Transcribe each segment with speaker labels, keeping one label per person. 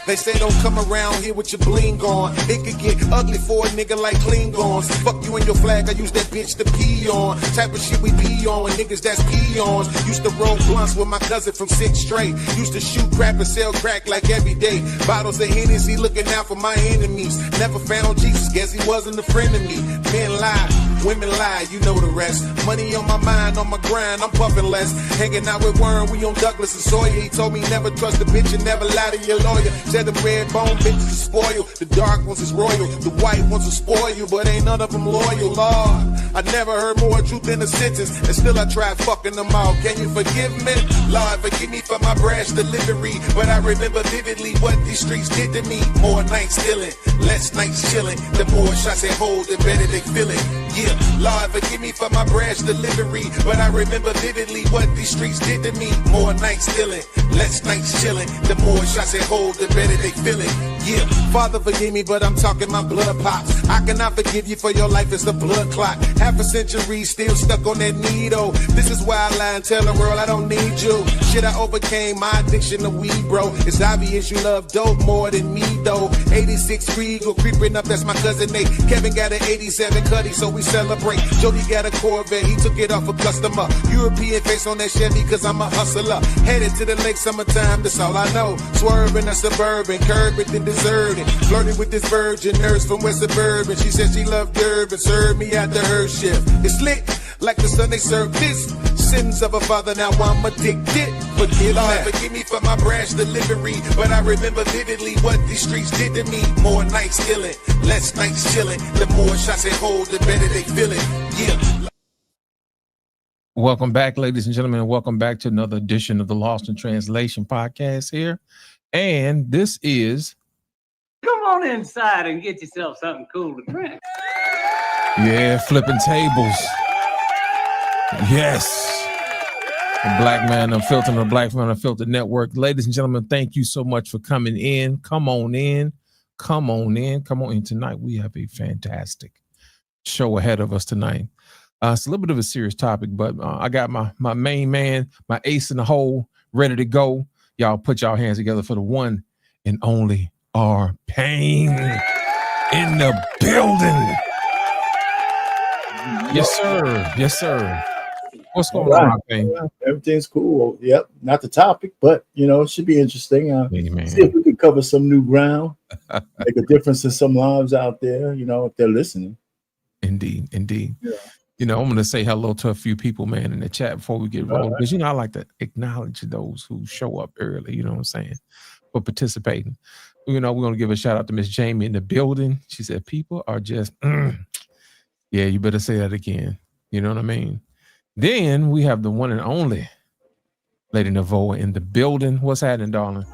Speaker 1: They say don't come around here with your bling on. It could get ugly for a nigga like Klingons. Fuck you and your flag, I use that bitch to pee on. Type of shit we pee on, and niggas that's peons. Used to roll blunts with my cousin from 6th straight. Used to shoot crap and sell crack like every day. Bottles of Hennessy looking out for my enemies. Never found Jesus, guess he wasn't a friend of me. Men lie, women lie, you know the rest. Money on my mind, on my grind, I'm puffing less. Hanging out with Warren, we on Douglas and Sawyer. He told me never trust a bitch and never lie to your lawyer. Said the red bone bitches is spoiled, the dark ones is royal, the white ones will spoil you, but ain't none of them loyal. Lord, I never heard more truth in a sentence, and still I tried fucking them all. Can you forgive me? Lord, forgive me for my brash delivery, but I remember vividly what these streets did to me. More nights stealing, less nights chilling. The more shots they hold, the better they feel it. Yeah, Lord, forgive me for my brash delivery, but I remember vividly what these streets did to me. More nights stealing, less nights chilling. The more shots they hold, the better they feel it. Yeah, Father, forgive me, but I'm talking my blood pops. I cannot forgive you for your life, it's a blood clot. Half a century still stuck on that needle. This is why I lie and tell the world I don't need you. Shit, I overcame my addiction to weed, bro. It's obvious you love dope more than me, though. 86 Regal creeping up, that's my cousin Nate. Kevin got an 87 Cuddy, so we celebrate. Jody got a Corvette, he took it off a customer. European face on that Chevy, cause I'm a hustler. Headed to the lake, summertime, that's all I know. Swerving a Suburban, curb it and deserted. Flirting with this virgin nurse from West Suburban. She said she loved Durban, served me after her shift. It's lit, like the Sunday service. Sins of a father, now I'm addicted. Forgive me for my brash delivery, but I remember vividly what these streets did to me. More nights stealing, less nights chilling. The more shots they hold, the better they feel it. Yeah.
Speaker 2: Welcome back, ladies and gentlemen, and welcome back to another edition of the Lost in Translation podcast here. And this is...
Speaker 3: Come on inside and get yourself something cool to drink.
Speaker 2: Yeah, flipping tables. Yes. The Black Man Unfiltered, the Black Man Unfiltered Network. Ladies and gentlemen, thank you so much for coming in. Come on in. Come on in. Come on in tonight. We have a fantastic show ahead of us tonight. It's a little bit of a serious topic, but I got my main man, my ace in the hole, ready to go. Y'all put y'all hands together for the one and only R-Pain in the building. Yes, sir. Yes, sir. What's going on, R-Pain?
Speaker 4: Everything's cool. Yep. Not the topic, but, it should be interesting.
Speaker 2: Amen.
Speaker 4: See if we could cover some new ground, make a difference in some lives out there, if they're listening.
Speaker 2: Indeed.
Speaker 4: Yeah.
Speaker 2: I'm going to say hello to a few people, man, in the chat before we get rolling. Because, I like to acknowledge those who show up early, you know what I'm saying, for participating. We're going to give a shout out to Miss Jamie in the building. She said, people are just, yeah, you better say that again. You know what I mean? Then we have the one and only Lady Navoa in the building. What's happening, darling?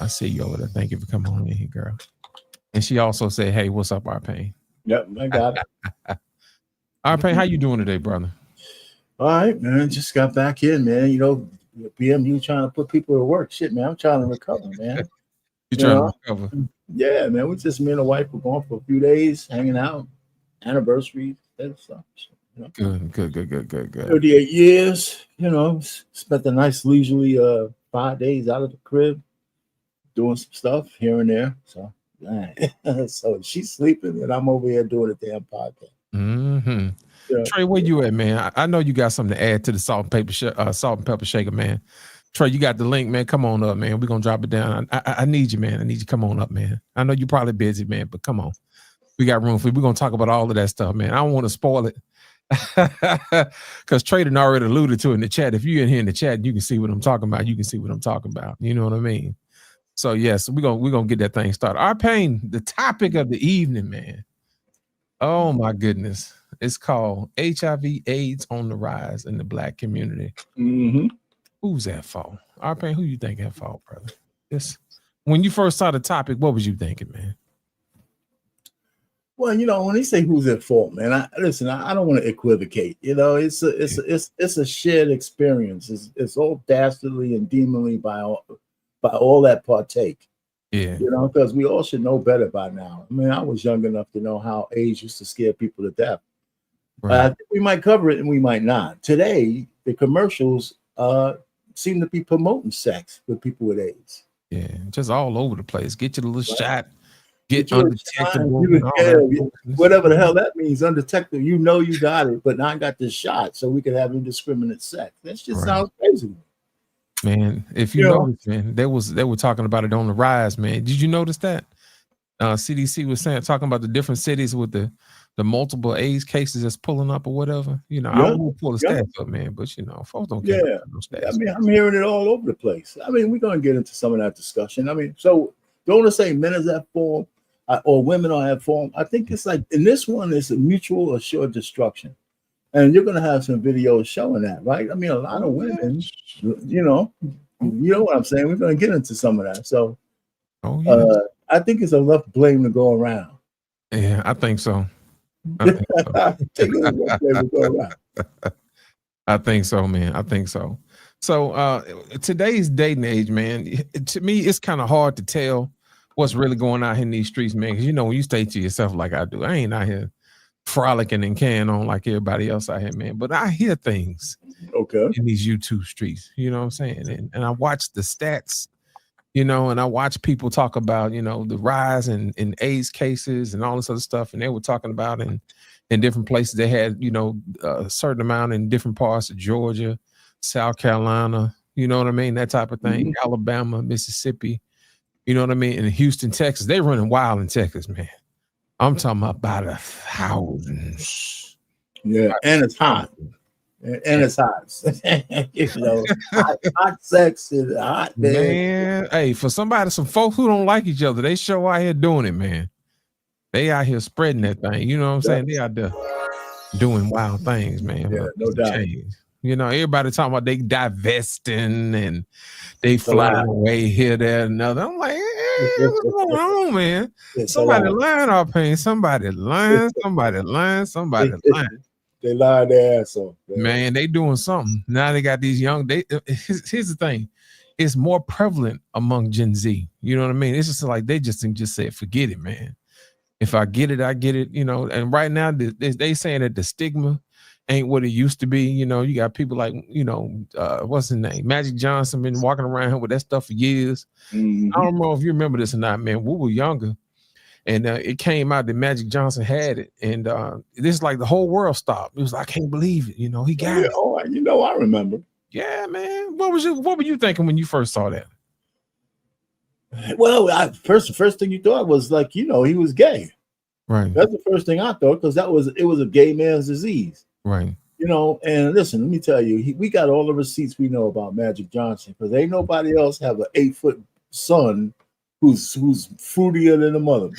Speaker 2: I see you over there. Thank you for coming on in here, girl. And she also said, hey, what's up, R-Pain?
Speaker 4: Yep, I got it.
Speaker 2: R-Pain, how you doing today, brother?
Speaker 4: All right, man. Just got back in, man. BMU trying to put people to work. Shit, man. I'm trying to recover, man.
Speaker 2: You trying to recover?
Speaker 4: Yeah, man. We just, me and the wife were going for a few days, hanging out, anniversaries, that stuff.
Speaker 2: Good.
Speaker 4: 38 years, spent a nice leisurely 5 days out of the crib, doing some stuff here and there. So, so she's sleeping and I'm over here doing a damn podcast.
Speaker 2: Mm-hmm.
Speaker 4: Yeah.
Speaker 2: Trey, where you at, man? I know you got something to add to the salt and pepper shaker, man. Trey, you got the link, man. Come on up, man. We're gonna drop it down. I need you, man. I need you to come on up, man. I know you're probably busy, man, but come on. We got room for you. We're gonna talk about all of that stuff, man. I don't want to spoil it. Because Trayden already alluded to it in the chat. If you're in here in the chat, you can see what I'm talking about. You can see what I'm talking about. You know what I mean? So yes, we're gonna get that thing started. R-Pain, the topic of the evening, man. Oh my goodness. It's called HIV/AIDS on the rise in the Black community.
Speaker 4: Mm-hmm.
Speaker 2: Who's at fault? R-Pain, who you think at fault, brother? When you first saw the topic, what was you thinking, man?
Speaker 4: Well, when they say who's at fault, man, I don't want to equivocate. It's a shared experience. It's all dastardly and demonly by all that partake.
Speaker 2: Yeah.
Speaker 4: Because we all should know better by now. I mean, I was young enough to know how AIDS used to scare people to death.
Speaker 2: Right.
Speaker 4: I think we might cover it and we might not. Today, the commercials seem to be promoting sex with people with AIDS.
Speaker 2: Yeah, just all over the place. Get you the little shot, get
Speaker 4: Get you a shot,
Speaker 2: undetectable, and all
Speaker 4: yeah,
Speaker 2: that.
Speaker 4: whatever the hell that means, undetectable. You know you got it, but now I got this shot, so we can have indiscriminate sex. That just
Speaker 2: Right.
Speaker 4: sounds crazy.
Speaker 2: Man, if you notice, man, they were talking about it on the rise, man. Did you notice that? CDC was talking about the different cities with the multiple AIDS cases that's pulling up or whatever. You know, I won't pull the stats up, man, but you know, folks don't care about those stats.
Speaker 4: I mean, I'm hearing it all over the place. I mean, we're going to get into some of that discussion. I mean, so don't want to say men is at fault or women are at fault. I think it's like in this one, it's a mutual assured destruction. And you're going to have some videos showing that, right? I mean, a lot of women, you know what I'm saying? We're going to get into some of that. So I think it's enough blame to go around.
Speaker 2: Yeah, I think so. I think so, man. I think so. So today's dating age, man, to me, it's kind of hard to tell what's really going on in these streets, man. Because, you know, when you stay to yourself like I do, I ain't out here frolicking and carrying on like everybody else out here, man. But I hear things in these YouTube streets, you know what I'm saying? And I watch the stats, you know, and I watch people talk about, you know, the rise in AIDS cases and all this other stuff. And they were talking about in different places they had, you know, a certain amount in different parts of Georgia, South Carolina, you know what I mean? That type of thing. Alabama, Mississippi, you know what I mean? And Houston, Texas, they running wild in Texas, man. I'm talking about the thousands.
Speaker 4: Yeah, and it's hot. And it's hot. You know, hot sex is hot,
Speaker 2: man. Hey, for some folks who don't like each other, they show out here doing it, man. They out here spreading that thing. You know what I'm saying? They out there doing wild things, man.
Speaker 4: Yeah, no doubt.
Speaker 2: Change. You know, everybody talking about they divesting and they flying away here, there, and another. I'm like, what's going on, man? Somebody lying our pain. Somebody lying. Somebody lying. Somebody lying.
Speaker 4: They lied their ass off.
Speaker 2: Man, they doing something. Now they got these young. Here's the thing. It's more prevalent among Gen Z. You know what I mean? It's just like they just said, forget it, man. If I get it, I get it. You know, and right now they saying that the stigma ain't what it used to be. You know, you got people like, you know, what's his name? Magic Johnson been walking around here with that stuff for years. I don't know if you remember this or not, man. We were younger. And it came out that Magic Johnson had it. And this is like the whole world stopped. It was like, I can't believe it. You know, he got it.
Speaker 4: Oh, you know, I remember.
Speaker 2: Yeah, man. What were you thinking when you first saw that?
Speaker 4: Well, the first thing you thought was like, you know, he was gay.
Speaker 2: Right.
Speaker 4: That's the first thing I thought, because it was a gay man's disease.
Speaker 2: Right.
Speaker 4: You know, and listen, let me tell you, we got all the receipts we know about Magic Johnson, because ain't nobody else have an 8-foot son who's fruitier than a mother.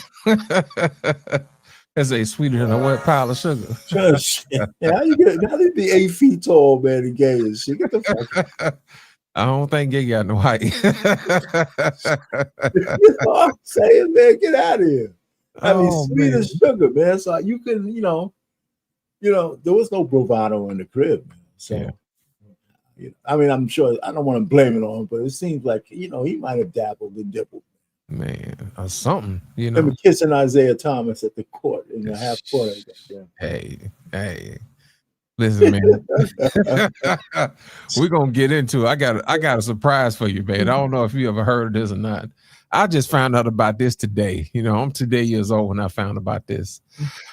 Speaker 2: That's sweeter than a wet pile of sugar.
Speaker 4: How you be 8 feet tall, man, and gay and shit? Get the fuck.
Speaker 2: I don't think gay got no height.
Speaker 4: You know what I'm saying, man? Get out of here. I mean, sweet as sugar, man. So you can, you know, there was no bravado in the crib, man. So, you know, I mean, I'm sure I don't want to blame it on him, but it seems like, you know, he might have dabbled and dibbled.
Speaker 2: Man, or something, you know.
Speaker 4: Him kissing Isaiah Thomas at the court in the half court.
Speaker 2: Hey, listen, man. We're gonna get into it. I got a surprise for you, man. I don't know if you ever heard of this or not. I just found out about this today. You know, I'm today years old when I found about this.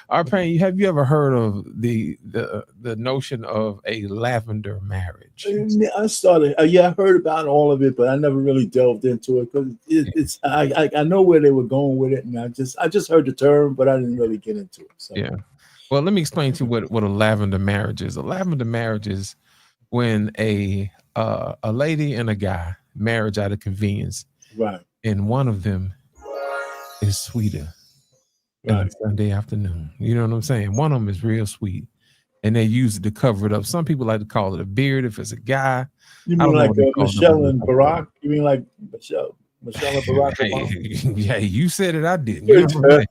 Speaker 2: Arpain, have you ever heard of the notion of a lavender marriage?
Speaker 4: I started. I heard about all of it, but I never really delved into it because it's. I know where they were going with it, and I just heard the term, but I didn't really get into it. So.
Speaker 2: Yeah. Well, let me explain to you what a lavender marriage is. A lavender marriage is when a lady and a guy marriage out of convenience,
Speaker 4: right?
Speaker 2: And one of them is sweeter on Sunday afternoon. You know what I'm saying? One of them is real sweet, and they use it to cover it up. Some people like to call it a beard if it's a guy.
Speaker 4: You mean like Michelle and Barack? You mean like Michelle and Barack?
Speaker 2: Hey, you said it. I didn't. You know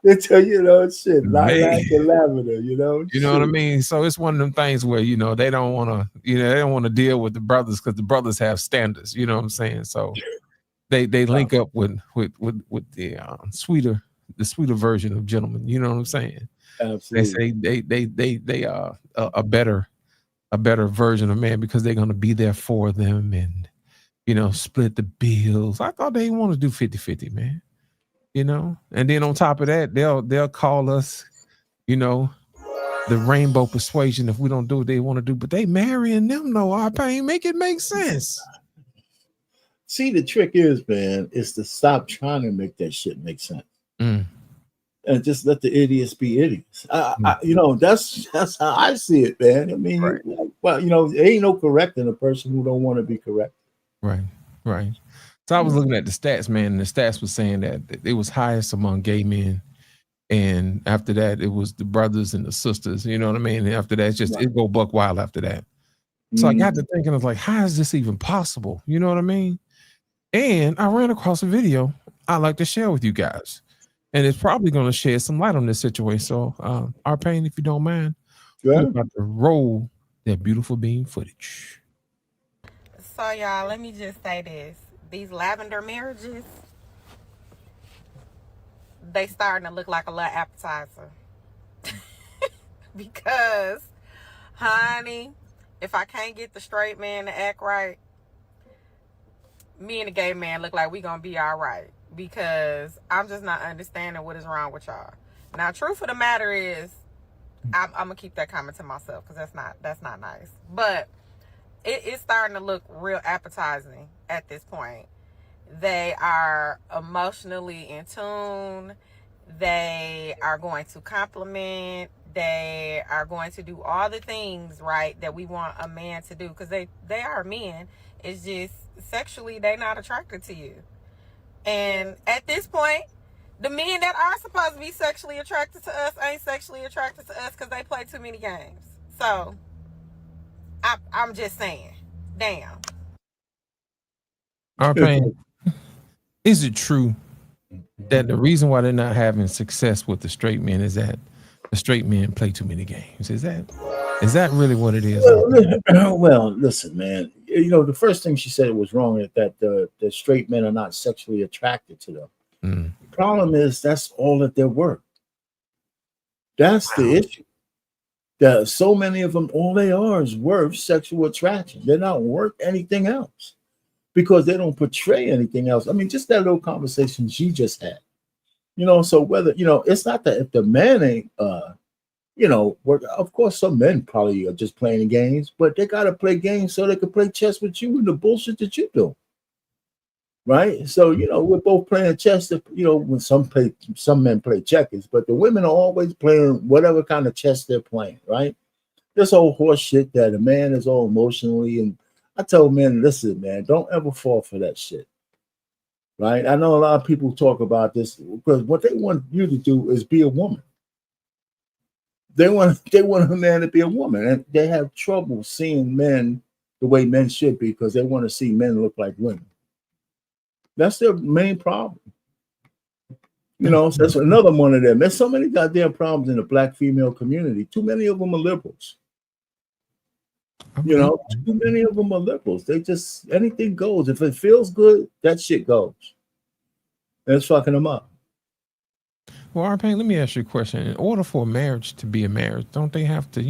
Speaker 4: they tell you know shit, lilac and lavender. You know.
Speaker 2: You know what I mean? So it's one of them things where you know they don't want to deal with the brothers because the brothers have standards. You know what I'm saying? So they link up with the sweeter version of gentlemen. You know what I'm saying?
Speaker 4: Absolutely.
Speaker 2: They say they are a better version of man because they're going to be there for them, and split the bills. I thought they want to do 50-50, man. And then on top of that, they'll call us, the rainbow persuasion if we don't do what they want to do. But they marrying them, no, our pain, make it make sense.
Speaker 4: See, the trick is, man, is to stop trying to make that shit make sense. And just let the idiots be idiots. That's how I see it, man. I mean,
Speaker 2: right.
Speaker 4: There ain't no correcting a person who don't want to be corrected.
Speaker 2: Right. So I was looking at the stats, man, and the stats was saying that it was highest among gay men. And after that, it was the brothers and the sisters, you know what I mean? And after that, it's just, it go buck wild after that. So I got to thinking, I was like, how is this even possible? You know what I mean? And I ran across a video I'd like to share with you guys. And it's probably going to shed some light on this situation. So, our pain, if you don't mind, we're about to roll that beautiful beam footage.
Speaker 5: So, y'all, let me just say this. These lavender marriages, they starting to look like a little appetizer. Because, honey, if I can't get the straight man to act right, me and the gay man look like we gonna be all right. Because I'm just not understanding what is wrong with y'all. Now, truth of the matter is, I'm gonna keep that comment to myself because that's not nice. But it's starting to look real appetizing at this point. They are emotionally in tune. They are going to compliment. They are going to do all the things, right, that we want a man to do, because they are men. It's just sexually they're not attracted to you. And at this point, the men that are supposed to be sexually attracted to us ain't sexually attracted to us because they play too many games. So, I'm just saying, damn.
Speaker 2: Our pain, is it true that the reason why they're not having success with the straight men is that the straight men play too many games? Is that really what it is?
Speaker 4: Well, listen, man. The first thing she said was wrong, that the straight men are not sexually attracted to them. The problem is that's all that they're worth. That's the issue. That so many of them, all they are is worth sexual attraction. They're not worth anything else because they don't portray anything else. I mean, just that little conversation she just had. So whether, it's not that if the man ain't, of course, some men probably are just playing games, but they got to play games so they can play chess with you and the bullshit that you do. Right. So, we're both playing chess, when some men play checkers, but the women are always playing whatever kind of chess they're playing. Right. This whole horse shit that a man is all emotionally. And I tell men, listen, man, don't ever fall for that shit. Right. I know a lot of people talk about this because what they want you to do is be a woman. They want a man to be a woman, and they have trouble seeing men the way men should be because they want to see men look like women. That's their main problem. So that's another one of them. There's so many goddamn problems in the black female community. Too many of them are liberals. Too many of them are liberals. They just, anything goes. If it feels good, that shit goes. And it's fucking them up.
Speaker 2: Well, Arpain, let me ask you a question. In order for a marriage to be a marriage, don't they have to,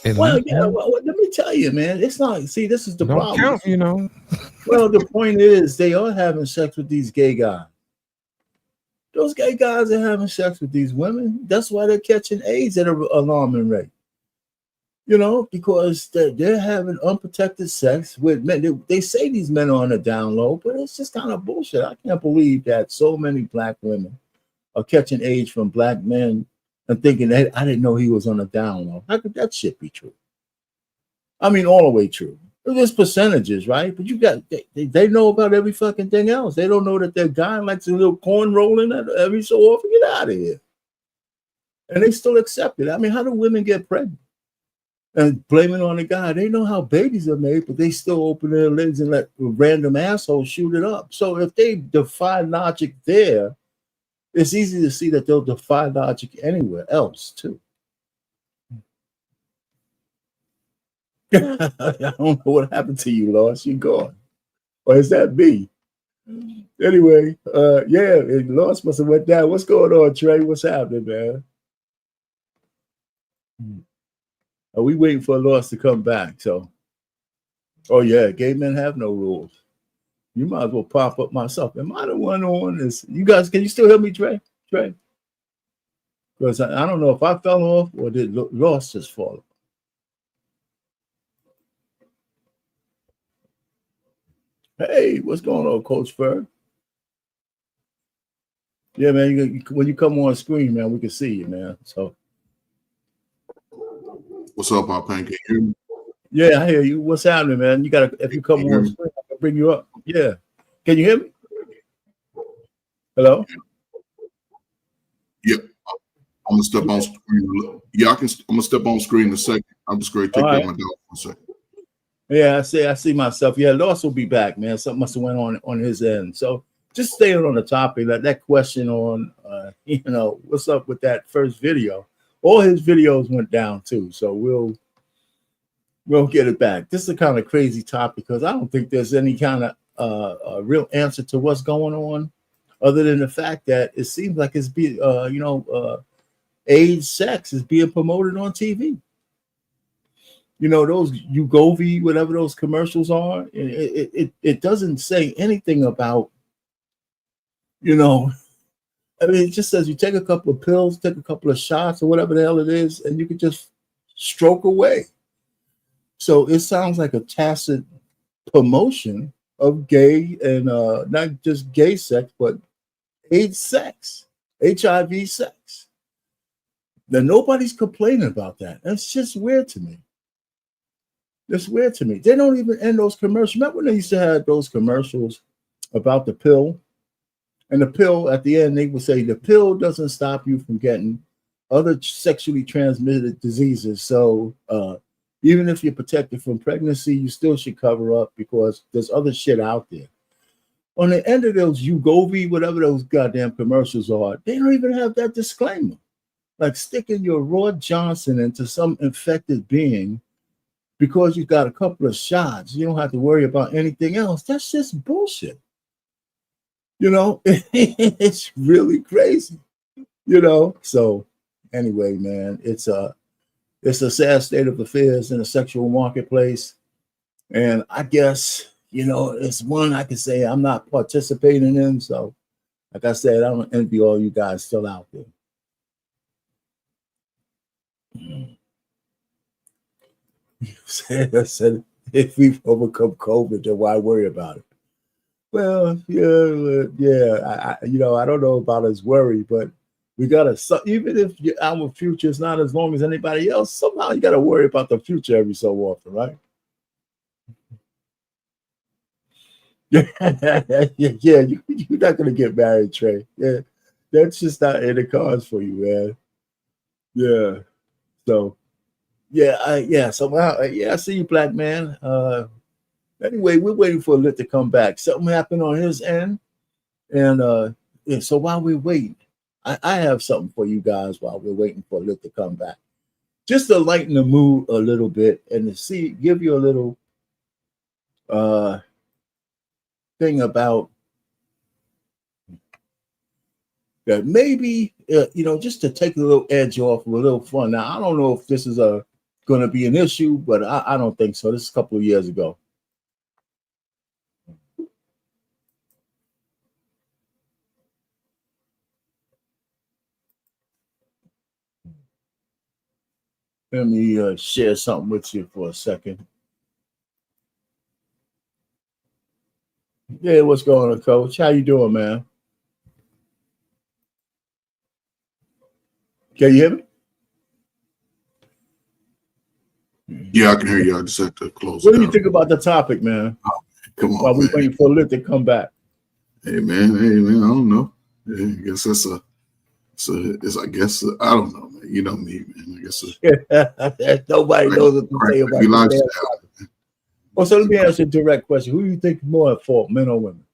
Speaker 4: Well, let me tell you, man. It's not. See, this is the problem.
Speaker 2: Count,
Speaker 4: Well, the point is, they are having sex with these gay guys. Those gay guys are having sex with these women. That's why they're catching AIDS at an alarming rate. Because they're having unprotected sex with men. They say these men are on the down low, but it's just kind of bullshit. I can't believe that so many black women are catching AIDS from black men and thinking that I didn't know he was on the down low. How could that shit be true? I mean, all the way true. There's percentages, right? But you got they know about every fucking thing else. They don't know that their guy likes a little corn rolling every so often. Get out of here. And they still accept it. I mean, how do women get pregnant? And blame it on the guy. They know how babies are made, but they still open their legs and let random assholes shoot it up. So if they defy logic there, it's easy to see that they'll defy logic anywhere else too. I don't know what happened to you, Lost. You gone. Or is that me? Anyway, Lost must have went down. What's going on, Trey? What's happening, man? Are we waiting for Lost to come back? So Oh yeah, gay men have no rules. You might as well pop up myself. Am I the one on this? You guys, can you still hear me, Trey? Trey? Because I don't know if I fell off or did Lost just fall off. Hey, what's going on, Coach Ferg? Yeah, man. When you come on screen, man, we can see you, man. So.
Speaker 6: What's up, Pop Pan? Can you hear me?
Speaker 4: Yeah, I hear you. What's happening, man? You gotta, if you come on screen, I can bring you up. Yeah. Can you hear me? Hello?
Speaker 6: Yep. I'm gonna step on screen. Yeah, I'm gonna step on screen in a second. I'm just going to take care of my dog for a second.
Speaker 4: Yeah, I see myself. Yeah, Lost will be back, man. Something must have went on his end. So just staying on the topic, that question on what's up with that first video. All his videos went down too. So we'll get it back. This is a kind of crazy topic because I don't think there's any kind of a real answer to what's going on, other than the fact that it seems like it's AIDS sex is being promoted on TV. You know, those Ugovi, whatever those commercials are, it doesn't say anything about, I mean, it just says you take a couple of pills, take a couple of shots or whatever the hell it is, and you can just stroke away. So it sounds like a tacit promotion of gay and not just gay sex, but AIDS sex, HIV sex. Now, nobody's complaining about that. That's just weird to me. That's weird to me. They don't even end those commercials. Remember when they used to have those commercials about the pill? And the pill, at the end, they would say, the pill doesn't stop you from getting other sexually transmitted diseases. So even if you're protected from pregnancy, you still should cover up because there's other shit out there. On the end of those Ugovi, whatever those goddamn commercials are, they don't even have that disclaimer. Like sticking your Raw Johnson into some infected being because you got a couple of shots, you don't have to worry about anything else. That's just bullshit. It's really crazy. So anyway, man, it's a sad state of affairs in the sexual marketplace. And I guess, it's one I can say I'm not participating in. So like I said, I don't envy all you guys still out there. I said, if we've overcome COVID, then why worry about it? Well, yeah. I don't know about his worry, but we gotta. Even if our future is not as long as anybody else, somehow you gotta worry about the future every so often, right? Yeah. You're not gonna get married, Trey. Yeah, that's just not in the cards for you, man. Yeah. So. Yeah, somehow, I see you, black man. Anyway, we're waiting for Lit to come back. Something happened on his end, and so while we're waiting, I have something for you guys while we're waiting for Lit to come back, just to lighten the mood a little bit and to give you a little thing about that. Maybe just to take a little edge off, a little fun. Now, I don't know if this is going to be an issue, but I don't think so. This is a couple of years ago. Let me share something with you for a second. Yeah, what's going on, Coach? How you doing, man? Can you hear me?
Speaker 6: Yeah, I can hear you. I just had to close.
Speaker 4: What do you think about the topic, man?
Speaker 6: Come on,
Speaker 4: while we're waiting for Lit to come back.
Speaker 6: Hey man, I don't know. I guess I guess I don't know, man. You know me, man. I guess
Speaker 4: nobody knows what to say about that. Well, so let me ask you a direct question: who do you think more at fault, men or women?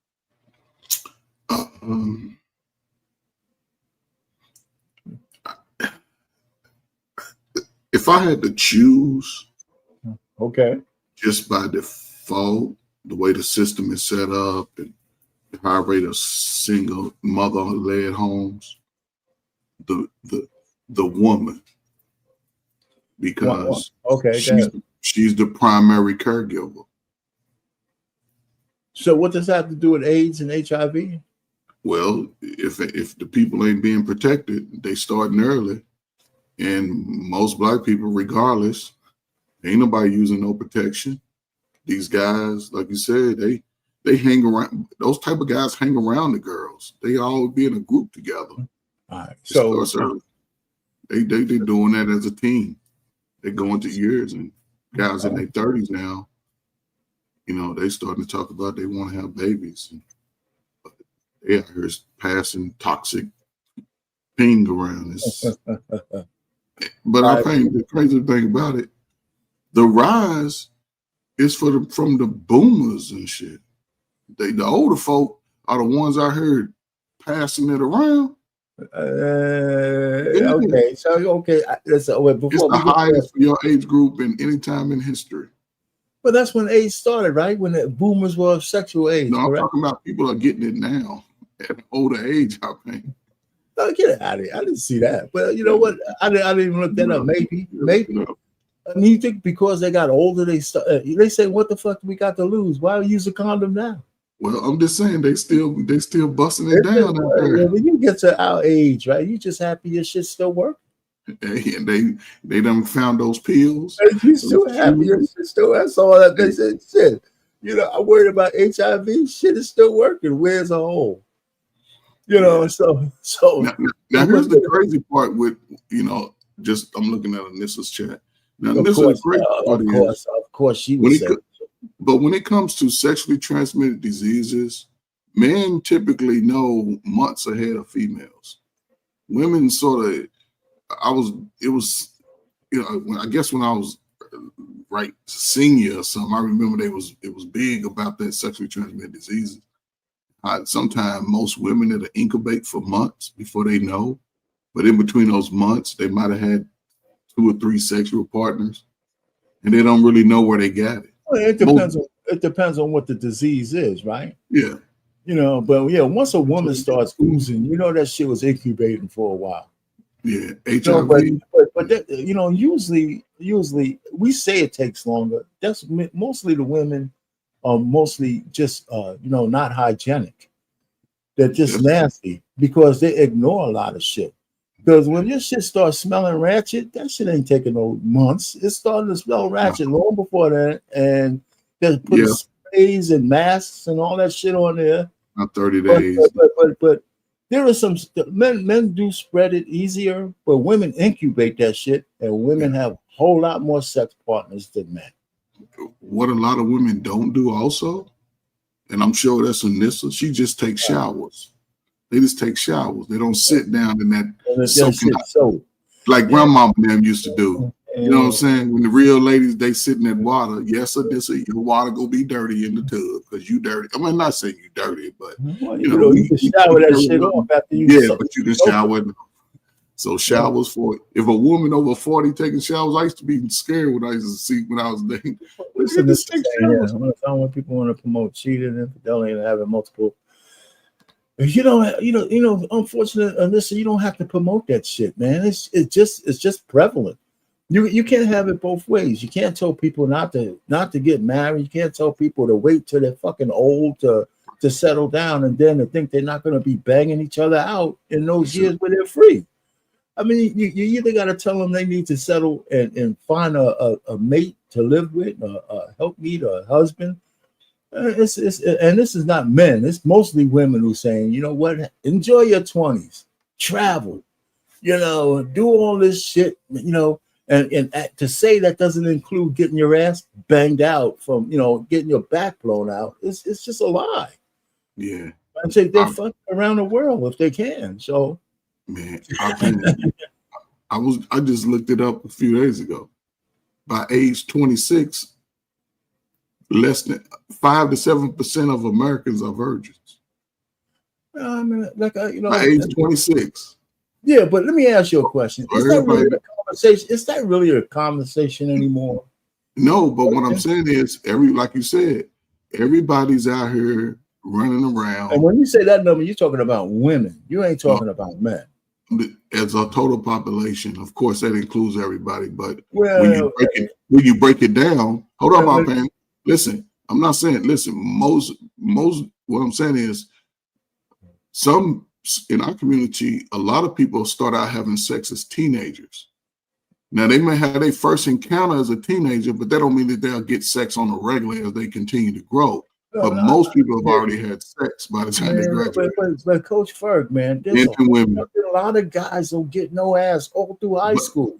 Speaker 6: If I had to choose,
Speaker 4: okay,
Speaker 6: just by default, the way the system is set up and the high rate of single mother-led homes, the woman, because
Speaker 4: okay,
Speaker 6: she's the primary caregiver.
Speaker 4: So what does that have to do with AIDS and HIV?
Speaker 6: Well, if the people ain't being protected, they starting early, and most black people, regardless, ain't nobody using no protection. These guys, like you said, they hang around. Those type of guys hang around the girls. They all be in a group together.
Speaker 4: All right.
Speaker 6: So they doing that as a team. They go into years, and guys in their 30s now, you know, they starting to talk about they want to have babies. And they out here passing toxic ping around. But I think the crazy thing about it, the rise is from the boomers and shit. The older folk are the ones I heard passing it around.
Speaker 4: Okay, so okay, before
Speaker 6: it's the highest for your age group in any time in history.
Speaker 4: But that's when AIDS started, right? When the boomers were of sexual age.
Speaker 6: No, I'm
Speaker 4: correct?
Speaker 6: talking about people are getting it now at an older age, I think.
Speaker 4: No, get it out of here. I didn't see that. But you know what? I didn't even look that up. Maybe. I mean, you think because they got older, they say, what the fuck do we got to lose? Why use a condom now?
Speaker 6: Well, I'm just saying they still busting it down out there.
Speaker 4: When you get to our age, right? You just happy your shit still works.
Speaker 6: And they done found those pills.
Speaker 4: You still happy your shit still works. That's all that they said. Shit. You know, I'm worried about HIV. Shit is still working. Where's a hole? You know, so
Speaker 6: now here's the crazy part with, you know, just I'm looking at Anissa's chat. Now this is great part.
Speaker 4: Of course she was.
Speaker 6: But when it comes to sexually transmitted diseases, men typically know months ahead of females. Women sort of, you know, I guess when I was right senior or something, I remember it was big about that sexually transmitted diseases. Sometimes most women that'll incubate for months before they know, but in between those months, they might have had 2 or 3 sexual partners, and they don't really know where they got it.
Speaker 4: Well, it depends on what the disease is, right?
Speaker 6: Yeah.
Speaker 4: You know, but yeah, once a woman starts oozing, you know that shit was incubating for a while.
Speaker 6: Yeah,
Speaker 4: HIV. So, but that, you know, usually we say it takes longer. That's mostly the women are mostly just you know, not hygienic. They're just nasty because they ignore a lot of shit. Because when your shit starts smelling ratchet, that shit ain't taking no months. It's starting to smell ratchet long before that, and they're putting sprays and masks and all that shit on there.
Speaker 6: Not 30 days.
Speaker 4: But there are some men do spread it easier, but women incubate that shit, and women have a whole lot more sex partners than men.
Speaker 6: What a lot of women don't do also, and I'm sure that's Anissa, she just takes showers. They just take showers. They don't sit down in that soaking hot, like grandma and them used to do. You know what I'm saying? When the real ladies, they sit in that water. Yes, Anissa, your water go be dirty in the tub because you dirty. I mean, I'm not saying you dirty, but you know,
Speaker 4: you can shower that shit off after you.
Speaker 6: Yeah, but you can shower it. So showers for if a woman over 40 taking showers, I used to be scared when I used to see when I was dating.
Speaker 4: Listen, this thing, I want people want to promote cheating and infidelity and having multiple. You know. Unfortunately, Alyssa, you don't have to promote that shit, man. It's just prevalent. You can't have it both ways. You can't tell people not to get married. You can't tell people to wait till they're fucking old to settle down and then to think they're not going to be banging each other out in those years where they're free. I mean, you either got to tell them they need to settle and find a mate to live with, a helpmeet, or a husband. And this is not men. It's mostly women who saying, you know what, enjoy your 20s, travel, you know, do all this shit, you know, and to say that doesn't include getting your ass banged out from, you know, getting your back blown out. It's just a lie.
Speaker 6: Yeah.
Speaker 4: I say they're fucking around the world if they can. So,
Speaker 6: man, I just looked it up a few days ago. By age 26. Less than 5 to 7% of Americans are virgins.
Speaker 4: I mean, like you know,
Speaker 6: by age 26.
Speaker 4: Yeah, but let me ask you a question. Is that really a conversation? Is that really a conversation anymore?
Speaker 6: No, but what I'm saying is, like you said, everybody's out here running around.
Speaker 4: And when you say that number, you're talking about women. You ain't talking about men.
Speaker 6: As a total population, of course, that includes everybody. But
Speaker 4: well,
Speaker 6: when you break it down, hold on, my man. Listen, I'm not saying. Listen, most what I'm saying is some in our community, a lot of people start out having sex as teenagers. Now they may have their first encounter as a teenager, but that don't mean that they'll get sex on a regular as they continue to grow. But most people have already had sex by the time they graduate.
Speaker 4: But Coach Ferg, man, there's a lot of guys don't get no ass all through high school.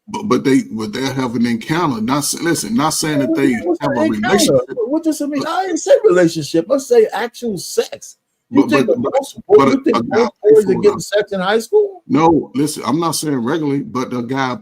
Speaker 6: But they'll have an encounter. Not saying that they have a relationship.
Speaker 4: What does it mean? I didn't say relationship. I say actual sex. You think boys are getting sex in high school?
Speaker 6: No, listen, I'm not saying regularly, but they'll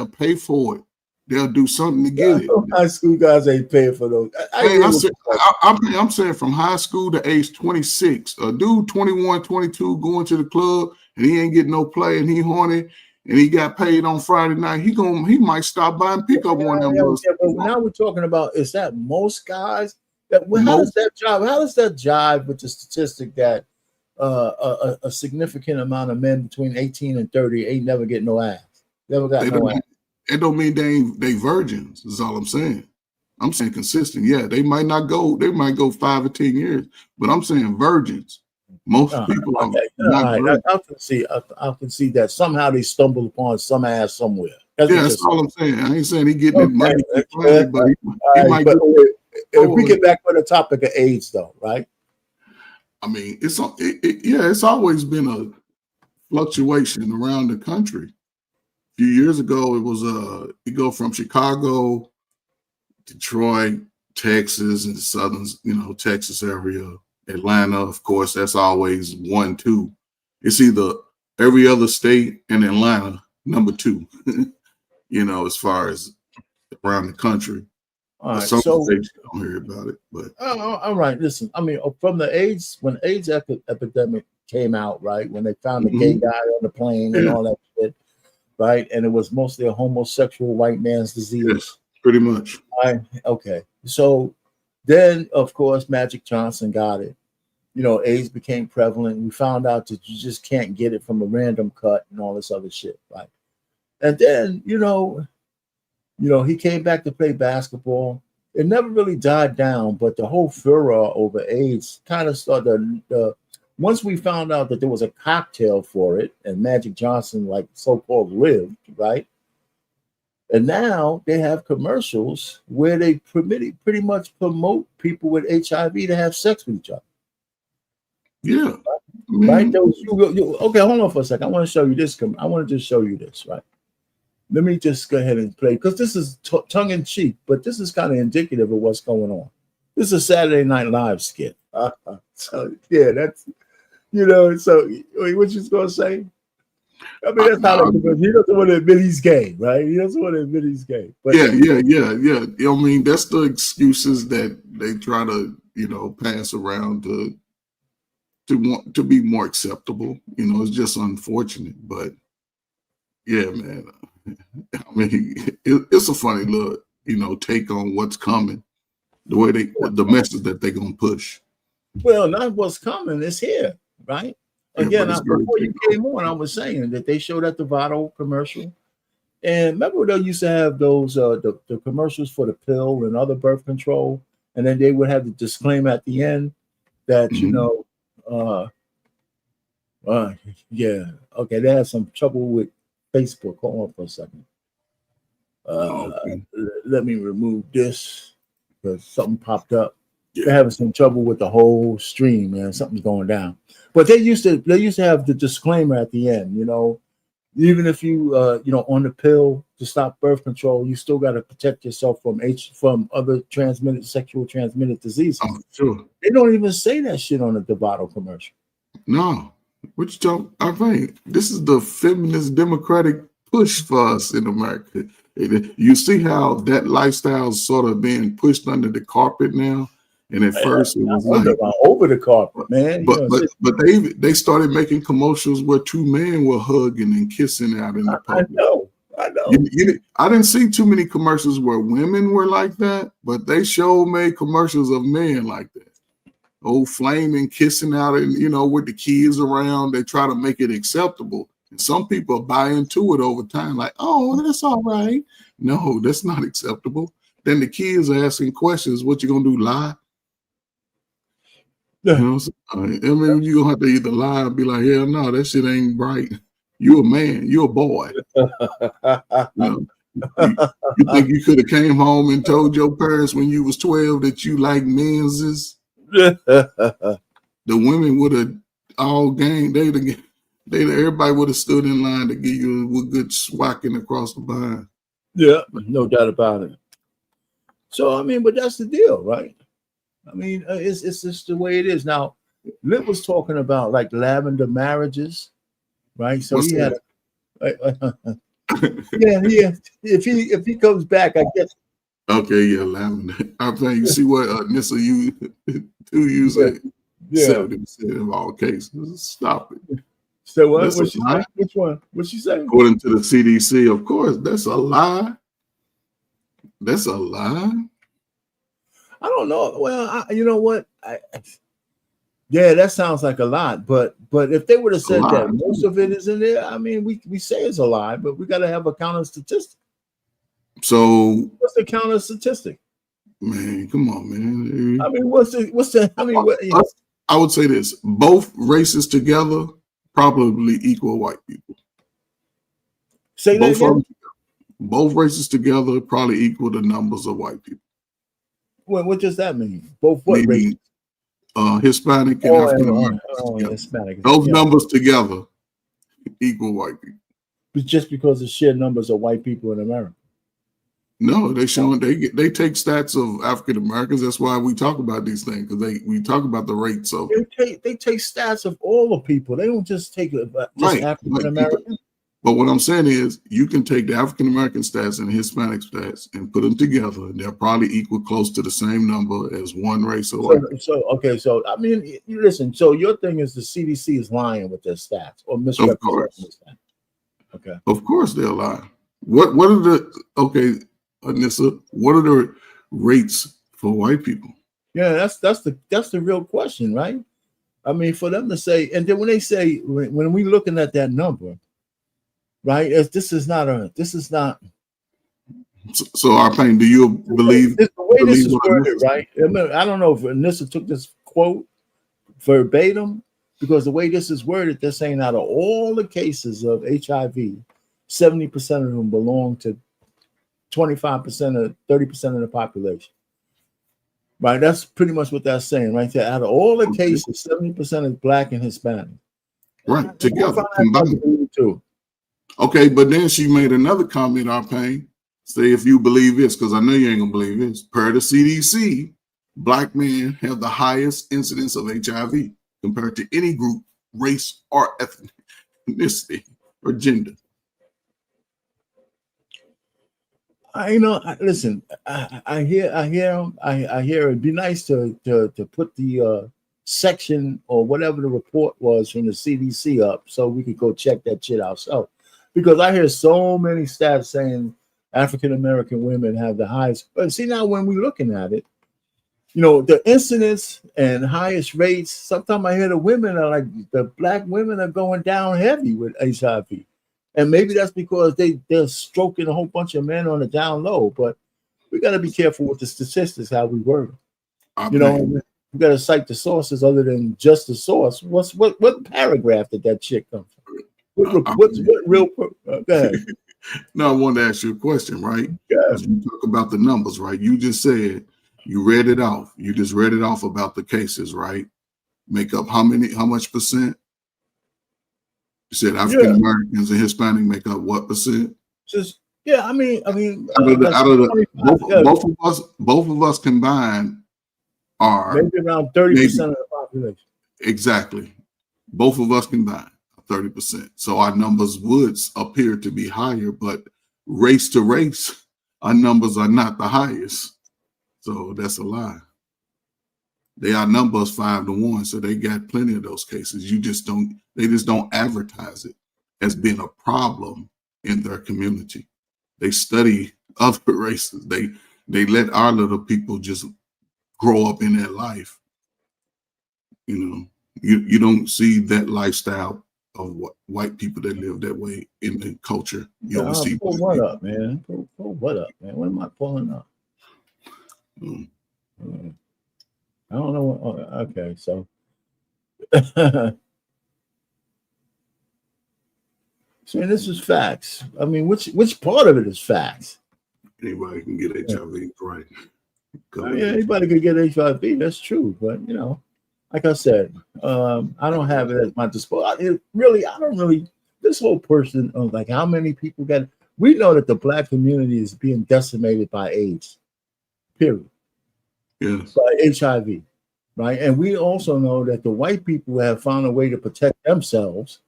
Speaker 6: pay for it. They'll do something to get it.
Speaker 4: High school guys ain't paying for those.
Speaker 6: I'm saying from high school to age 26, a dude 21, 22 going to the club and he ain't getting no play and he horny and he got paid on Friday night. He might stop by and pick up one of them.
Speaker 4: But now we're talking about, is that most guys? How does that jive with the statistic that a significant amount of men between 18 and 30 ain't never get no ass? Never got no ass.
Speaker 6: It don't mean they virgins, is all I'm saying. I'm saying consistent. Yeah, they might go 5 or 10 years, but I'm saying virgins. Most people are not virgins.
Speaker 4: I can see that somehow they stumble upon some ass somewhere.
Speaker 6: That's all I'm saying. I ain't saying he getting money, but he might
Speaker 4: if we get back to the topic of AIDS, though, right?
Speaker 6: I mean, it's always been a fluctuation around the country. A few years ago, it was you go from Chicago, Detroit, Texas, and the southern, Texas area, Atlanta. Of course, that's always 1, 2. It's either every other state and Atlanta, number 2. As far as around the country.
Speaker 4: All right,
Speaker 6: some states don't hear about it, but
Speaker 4: all right. Listen, I mean, from when AIDS epidemic came out, right? When they found the gay guy on the plane and all that shit, right? And it was mostly a homosexual white man's disease.
Speaker 6: Yes, pretty much.
Speaker 4: Okay. So then, of course, Magic Johnson got it. AIDS became prevalent. We found out that you just can't get it from a random cut and all this other shit, right? And then, he came back to play basketball. It never really died down, but the whole furor over AIDS kind of started. Once we found out that there was a cocktail for it, and Magic Johnson, like so-called, lived, right? And now they have commercials where they pretty much promote people with HIV to have sex with each other.
Speaker 6: Yeah.
Speaker 4: Right? Okay, hold on for a second. I want to show you this. I want to just show you this, right? Let me just go ahead and play, because this is tongue in cheek, but this is kind of indicative of what's going on. This is a Saturday Night Live skit. So yeah, that's So what you gonna say? I mean, that's how he doesn't want to admit he's gay, right? He doesn't want to admit he's gay. But
Speaker 6: yeah. I mean, that's the excuses that they try to pass around to be more acceptable. It's just unfortunate, but yeah, man. I mean, it's a funny look, take on what's coming, the way the message that they're gonna push.
Speaker 4: Well, not what's coming, it's here, right? Again, before you came on, I was saying that they showed at the Vado commercial, and remember they used to have those the commercials for the pill and other birth control, and then they would have the disclaimer at the end that they had some trouble with Facebook. Hold on for a second. Let me remove this because something popped up. Yeah. They're having some trouble with the whole stream, man. Something's going down. But they used to have the disclaimer at the end. Even if you on the pill to stop birth control, you still got to protect yourself from other sexual transmitted diseases.
Speaker 6: Oh, sure.
Speaker 4: They don't even say that shit on the Devato commercial.
Speaker 6: No. I think this is the feminist democratic push for us in America. You see how that lifestyle is sort of being pushed under the carpet now. And at first it was like
Speaker 4: over the carpet, man.
Speaker 6: But they started making commercials where 2 men were hugging and kissing out in the public.
Speaker 4: I know.
Speaker 6: I didn't see too many commercials where women were like that, but they made commercials of men like that. Flaming, kissing out, and with the kids around, they try to make it acceptable. And some people buy into it over time, like, oh, that's all right. No, that's not acceptable. Then the kids are asking questions. What you gonna do? Lie? You know, I mean, you gonna have to either lie or be like, hell no, that shit ain't right. You a man, you a boy. You know, you think you could have came home and told your parents when you was 12 that you like men's? The women would have all gang. Everybody would have stood in line to give you a good swacking across the behind.
Speaker 4: Yeah, no doubt about it. So I mean, but that's the deal, right? I mean, it's just the way it is. Now, Lit was talking about like lavender marriages, right? So
Speaker 6: What's
Speaker 4: he
Speaker 6: that?
Speaker 4: had, yeah. If he comes back, I guess.
Speaker 6: Okay, yeah, lavender. I'm saying, you see what Nissa you say?
Speaker 4: Yeah.
Speaker 6: 70% of all cases. Stop it.
Speaker 4: So what?
Speaker 6: That's
Speaker 4: What
Speaker 6: a
Speaker 4: she
Speaker 6: lie.
Speaker 4: say? Which one? What she say?
Speaker 6: According to the CDC, of course, that's a lie. That's a lie.
Speaker 4: I don't know. Well, you know what? Yeah, that sounds like a lot. But if they would have said that most of it is in there, I mean, we say it's a lie, but we got to have a counter statistic.
Speaker 6: So
Speaker 4: What's the counter statistic?
Speaker 6: Man, come on, man.
Speaker 4: I mean, what's the? I mean,
Speaker 6: I would say this: both races together probably equal white people.
Speaker 4: Say that again.
Speaker 6: Both races together probably equal the numbers of white people.
Speaker 4: Well, what does that mean? Both what races?
Speaker 6: Hispanic and African Americans.
Speaker 4: Hispanic.
Speaker 6: Those numbers together equal white people.
Speaker 4: But just because the sheer numbers of white people in America.
Speaker 6: No, they take stats of African Americans. That's why we talk about these things, because we talk about the rates of.
Speaker 4: They take stats of all the people. They don't just take just African Americans.
Speaker 6: But what I'm saying is, you can take the African American stats and Hispanic stats and put them together, and they'll probably equal close to the same number as one race or white.
Speaker 4: So I mean, listen. So your thing is the CDC is lying with their stats or misrepresenting the stats. Okay.
Speaker 6: Of course they'll lie. What are the Anissa, what are the rates for white people?
Speaker 4: Yeah, that's the real question, right? I mean, for them to say, and then when they say when we looking at that number, right? This is not.
Speaker 6: So our pain. Do you believe
Speaker 4: the way this is worded, right? I don't know if Anissa took this quote verbatim, because the way this is worded, they're saying out of all the cases of HIV, 70% of them belong to 25% or 30% of the population. Right, that's pretty much what that's saying right there. Out of all the cases, 70% is Black and Hispanic.
Speaker 6: Right, together, combined.
Speaker 4: Too.
Speaker 6: Okay, but then she made another comment, our pain. Say if you believe this, because I know you ain't gonna believe this. Per the CDC, Black men have the highest incidence of HIV compared to any group, race, or ethnicity or gender.
Speaker 4: Listen. I hear. It'd be nice to put the section or whatever the report was from the CDC up, so we could go check that shit ourselves. Because I hear so many stats saying African American women have the highest. But see, now when we're looking at it, the incidence and highest rates. Sometimes I hear the women are like the Black women are going down heavy with HIV. And maybe that's because they're stroking a whole bunch of men on the down low, but we got to be careful with the statistics, how we word. We got to cite the sources other than just the source. What paragraph did that shit come from? What real? Go ahead.
Speaker 6: Now I want to ask you a question, right?
Speaker 4: Yeah.
Speaker 6: As you talk about the numbers, right? You just said you read it off. You just read it off about the cases, right? Make up how much percent? You said African Americans and Hispanic make up what percent?
Speaker 4: I mean,
Speaker 6: both of us combined are
Speaker 4: maybe around 30% of the population.
Speaker 6: Exactly, both of us combined 30%. So our numbers would appear to be higher, but race to race, our numbers are not the highest. So that's a lie. They outnumber us 5-1, so they got plenty of those cases. They just don't advertise it as being a problem in their community. They study other races. They let our little people just grow up in that life. You don't see that lifestyle of white people that live that way in the culture. You only see
Speaker 4: pull what up, man. Pull what up, man. What am I pulling up? I don't know. Okay, so see, this is facts. I mean, which part of it is facts?
Speaker 6: Anybody can get HIV, right?
Speaker 4: Yeah, anybody could get HIV. That's true, but like I said, I don't have it at my disposal. I don't really. This whole person, like how many people got? We know that the Black community is being decimated by AIDS. Period.
Speaker 6: Yes.
Speaker 4: By HIV, right? And we also know that the white people have found a way to protect themselves,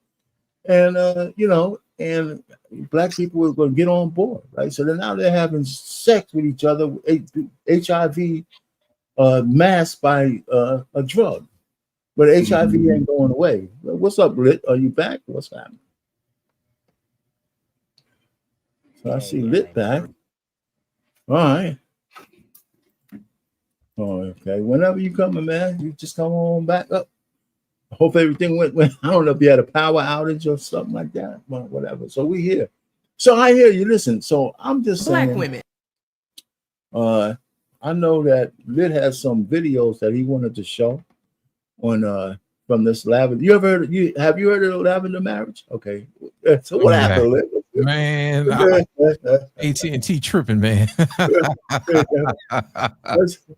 Speaker 4: and and Black people are going to get on board, right? So now they're having sex with each other, HIV masked by a drug, but HIV ain't going away. What's up, Lit? Are you back? What's happening? So I see Lit back. All right. Oh, okay. Whenever you coming, man, you just come on back up. I hope everything went. I don't know if you had a power outage or something like that, but whatever. So we here. So I hear you. Listen. So I'm just saying.
Speaker 7: Black women.
Speaker 4: I know that Lit has some videos that he wanted to show on from this lavender. You ever heard? Have you heard of the lavender marriage? Okay. So what happened, Lit?
Speaker 2: Man, AT&T tripping, man.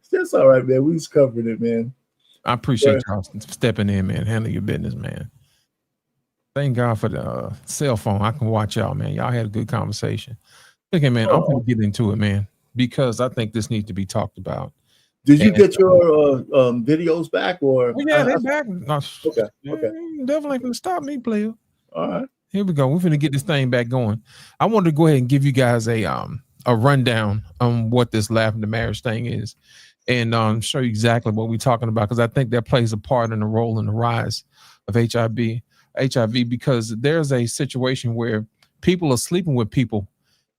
Speaker 4: That's all right, man. We was covering it, man.
Speaker 2: I appreciate y'all stepping in, man. Handle your business, man. Thank God for the cell phone. I can watch y'all, man. Y'all had a good conversation. Okay, man, I'm going to get into it, man, because I think this needs to be talked about.
Speaker 4: Did you get your videos back, or?
Speaker 2: Well, yeah, they're back.
Speaker 4: Okay.
Speaker 2: Definitely going to stop me, player.
Speaker 4: All right.
Speaker 2: Here we go. We're going to get this thing back going. I wanted to go ahead and give you guys a rundown on what this lavender marriage thing is, and show you exactly what we're talking about, because I think that plays a part in the role in the rise of HIV, because there's a situation where people are sleeping with people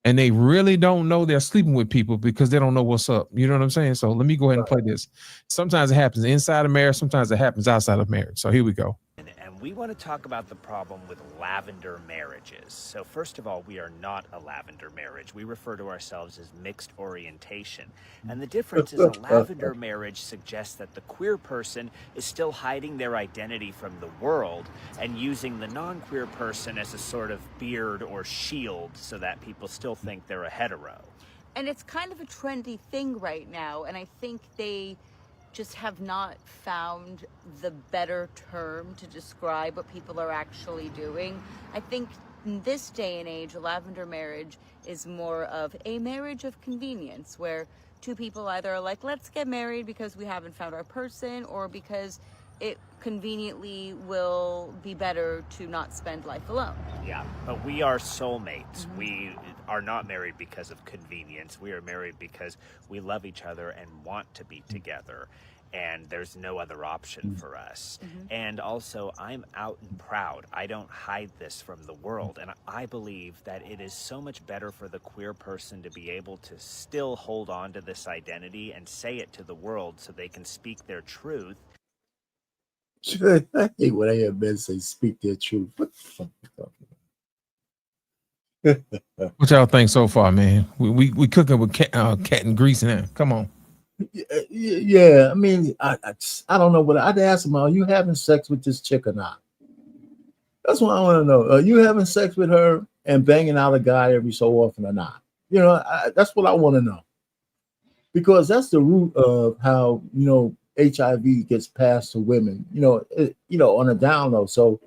Speaker 2: and they really don't know they're sleeping with people because they don't know what's up. You know what I'm saying? So let me go ahead and play this. Sometimes it happens inside of marriage. Sometimes it happens outside of marriage. So here we go.
Speaker 8: And we want to talk about the problem with lavender marriages. So first of all, we are not a lavender marriage. We refer to ourselves as mixed orientation. And the difference is a lavender marriage suggests that the queer person is still hiding their identity from the world and using the non-queer person as a sort of beard or shield so that people still think they're a hetero.
Speaker 9: And it's kind of a trendy thing right now, and I think they just have not found the better term to describe what people are actually doing. I think in this day and age, a lavender marriage is more of a marriage of convenience, where two people either are like, let's get married because we haven't found our person, or because it conveniently will be better to not spend life alone.
Speaker 8: Yeah, but we are soulmates. We are not married because of convenience. We are married because we love each other and want to be together. And there's no other option for us. And also, I'm out and proud. I don't hide this from the world. And I believe that it is so much better for the queer person to be able to still hold on to this identity and say it to the world so they can speak their truth.
Speaker 4: I hate when I hear men say speak their truth. What the fuck are you talking about?
Speaker 2: What y'all think so far, man? We cooking with cat and grease now. Come on.
Speaker 4: Yeah, I mean, I don't know what I'd ask him. Are you having sex with this chick or not? That's what I want to know. Are you having sex with her and banging out a guy every so often or not? You know, that's what I want to know, because that's the root of how HIV gets passed to women. On a down low. So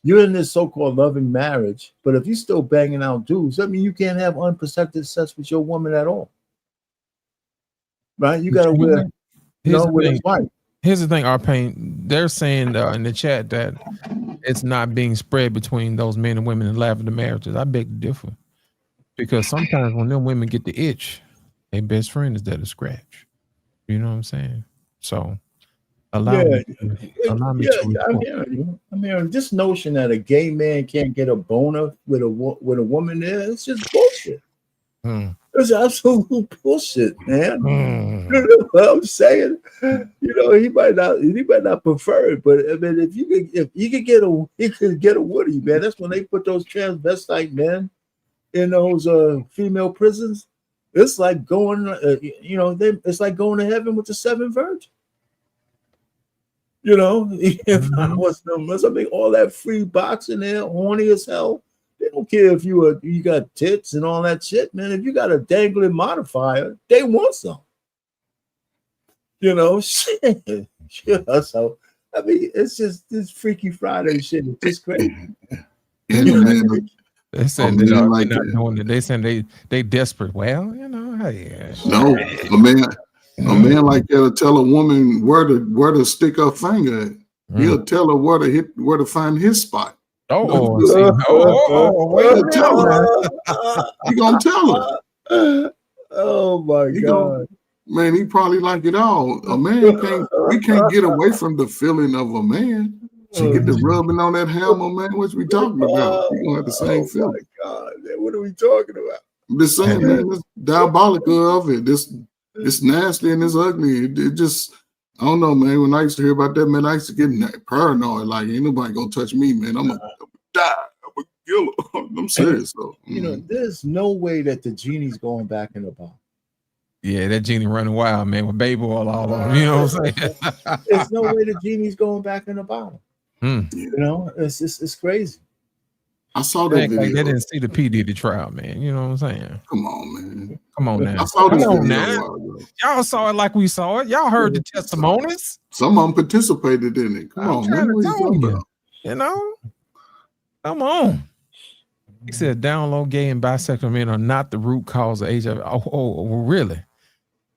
Speaker 4: you're in this so-called loving marriage, but if you're still banging out dudes, that means you can't have unprotected sex with your woman at all. Right? You got to wear. Here's
Speaker 2: the thing, R-Pain. They're saying in the chat that it's not being spread between those men and women in lavender marriages. I beg to differ, because sometimes when them women get the itch, their best friend is there to scratch. You know what I'm saying? So allow me to.
Speaker 4: I'm hearing this notion that a gay man can't get a boner with a woman there. It's just bullshit. It's absolute bullshit, man. You know what I'm saying? He might not prefer it, but I mean, if he could get a Woody, man. That's when they put those transvestite men in those female prisons. It's like going, it's like going to heaven with the seven virgins. You know, if I was them, I mean, all that free boxing there, horny as hell. They don't care if you got tits and all that shit, man. If you got a dangling modifier, they want some. You know, shit. Yeah, so I mean, it's just this Freaky Friday shit. It's just crazy.
Speaker 6: And man,
Speaker 2: They said
Speaker 6: man
Speaker 2: they're
Speaker 6: like
Speaker 2: not
Speaker 6: that.
Speaker 2: doing it. They said they desperate. Well, you know, hey,
Speaker 6: No, a man like that'll tell a woman where to stick her finger at. He'll tell her where to find his spot.
Speaker 2: Oh,
Speaker 6: wait a minute. He gonna tell her.
Speaker 4: Oh my God.
Speaker 6: Man, he probably like it all. A man can't get away from the feeling of a man. She get the rubbing on that hammer, man. What we talking about? You gonna have the same feeling.
Speaker 4: God, man, what are we talking about?
Speaker 6: I'm just saying, man, it's diabolical of it. It's nasty and it's ugly. It just, I don't know, man. When I used to hear about that, man, I used to get paranoid. Like, ain't nobody gonna touch me, man. I'm gonna die. I'm gonna kill her. I'm serious, though.
Speaker 4: You know, there's no way that the genie's going back in the bottle.
Speaker 2: Yeah, that genie running wild, man, with baby oil all over. You know what I'm saying?
Speaker 4: There's no way the genie's going back in the bottle. You know, it's crazy.
Speaker 6: I saw that video.
Speaker 2: Like they didn't see the P. Diddy trial, man. You know what I'm saying?
Speaker 6: Come on, man.
Speaker 2: Come on now.
Speaker 6: I saw this video
Speaker 2: now. Y'all saw it like we saw it. Y'all heard the testimonies.
Speaker 6: Some of them participated in it. Come on, man. What are you talking about?
Speaker 2: You know? Come on. He said download gay and bisexual men are not the root cause of HIV. Oh, really?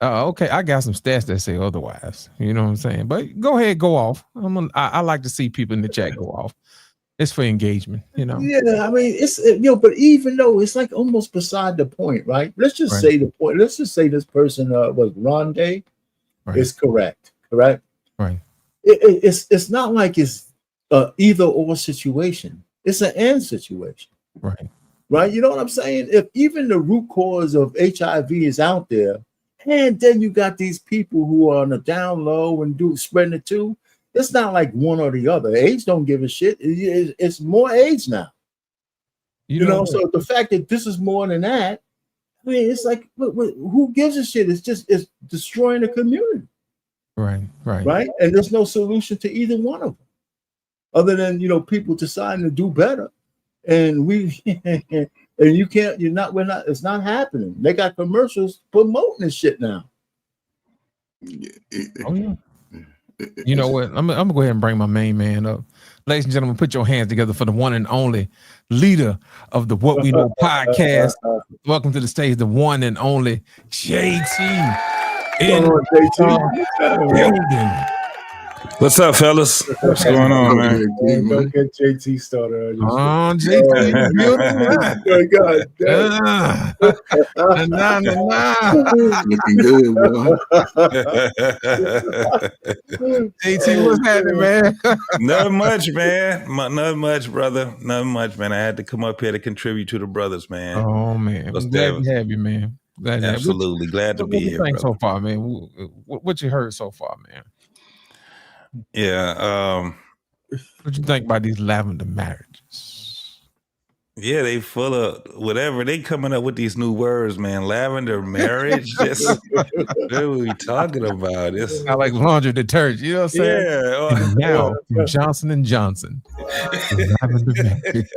Speaker 2: Okay, I got some stats that say otherwise. You know what I'm saying? But go ahead, go off. I like to see people in the chat go off. It's for engagement, you know.
Speaker 4: Yeah, I mean, it's but even though it's like almost beside the point, right? Let's just say the point. Let's just say this person was Rondé is correct. Right. It's not like it's either or situation. It's an and situation. Right. You know what I'm saying? If even the root cause of HIV is out there, and then you got these people who are on the down low and spreading it too. It's not like one or the other. AIDS don't give a shit. It's more AIDS now. You know, so the fact that this is more than that, I mean, it's like, who gives a shit? It's destroying the community. Right. And there's no solution to either one of them, other than people deciding to do better. And it's not happening. They got commercials promoting this shit now.
Speaker 2: Oh yeah. You know what? I'm gonna go ahead and bring my main man up. Ladies and gentlemen, put your hands together for the one and only leader of the What We Know podcast. Welcome to the stage, the one and only JT.
Speaker 7: What's up, fellas? What's going on, man?
Speaker 4: Don't get JT started.
Speaker 2: JT,
Speaker 6: looking good, boy.
Speaker 2: JT, what's happening, man?
Speaker 7: Nothing much, man. Nothing much, brother. Nothing much, man. I had to come up here to contribute to the brothers, man.
Speaker 2: Oh man, I'm glad to have you, man.
Speaker 7: Absolutely glad to be here.
Speaker 2: What you think so far, man? What you heard so far, man?
Speaker 7: Yeah.
Speaker 2: What you think about these lavender marriages?
Speaker 7: Yeah, they full of whatever. They coming up with these new words, man. Lavender marriage. Just what are we talking about? It's
Speaker 2: I like laundry detergent. You know what I'm saying?
Speaker 7: Yeah.
Speaker 2: And now from Johnson & Johnson, lavender marriage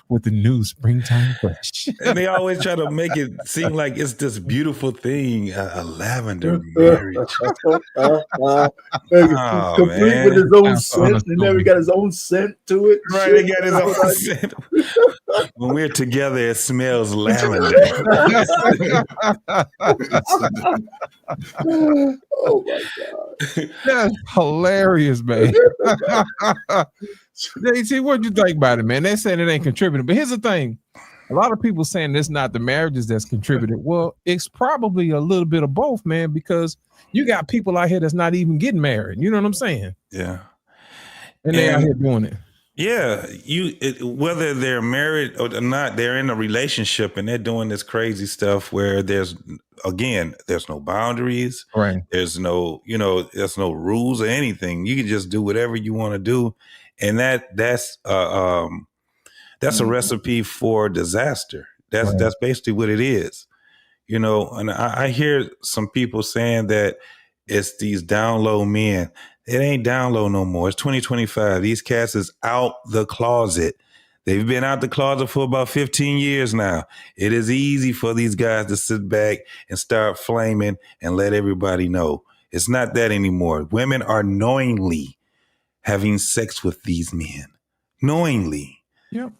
Speaker 2: with the new springtime fresh.
Speaker 7: And they always try to make it seem like it's this beautiful thing, a lavender marriage.
Speaker 4: Complete with his own scent, and then we got his own scent to it.
Speaker 7: Right, they got his own scent. When we're together, it smells lavender.
Speaker 4: Oh my God.
Speaker 2: That's hilarious, man. JT, what you think about it, man? They saying it ain't contributing. But here's the thing. A lot of people saying it's not the marriages that's contributed. Well, it's probably a little bit of both, man, because you got people out here that's not even getting married. You know what I'm saying?
Speaker 7: Yeah.
Speaker 2: And they out here doing it.
Speaker 7: Yeah, whether they're married or not, they're in a relationship and they're doing this crazy stuff where there's no boundaries.
Speaker 2: Right.
Speaker 7: There's no rules or anything. You can just do whatever you want to do. And that's a recipe for disaster. That's basically what it is. And I hear some people saying that It's these down low men. It ain't down low no more. It's 2025. These cats is out the closet. They've been out the closet for about 15 years now. It is easy for these guys to sit back and start flaming and let everybody know. It's not that anymore. Women are knowingly having sex with these men. Knowingly.
Speaker 2: Yep.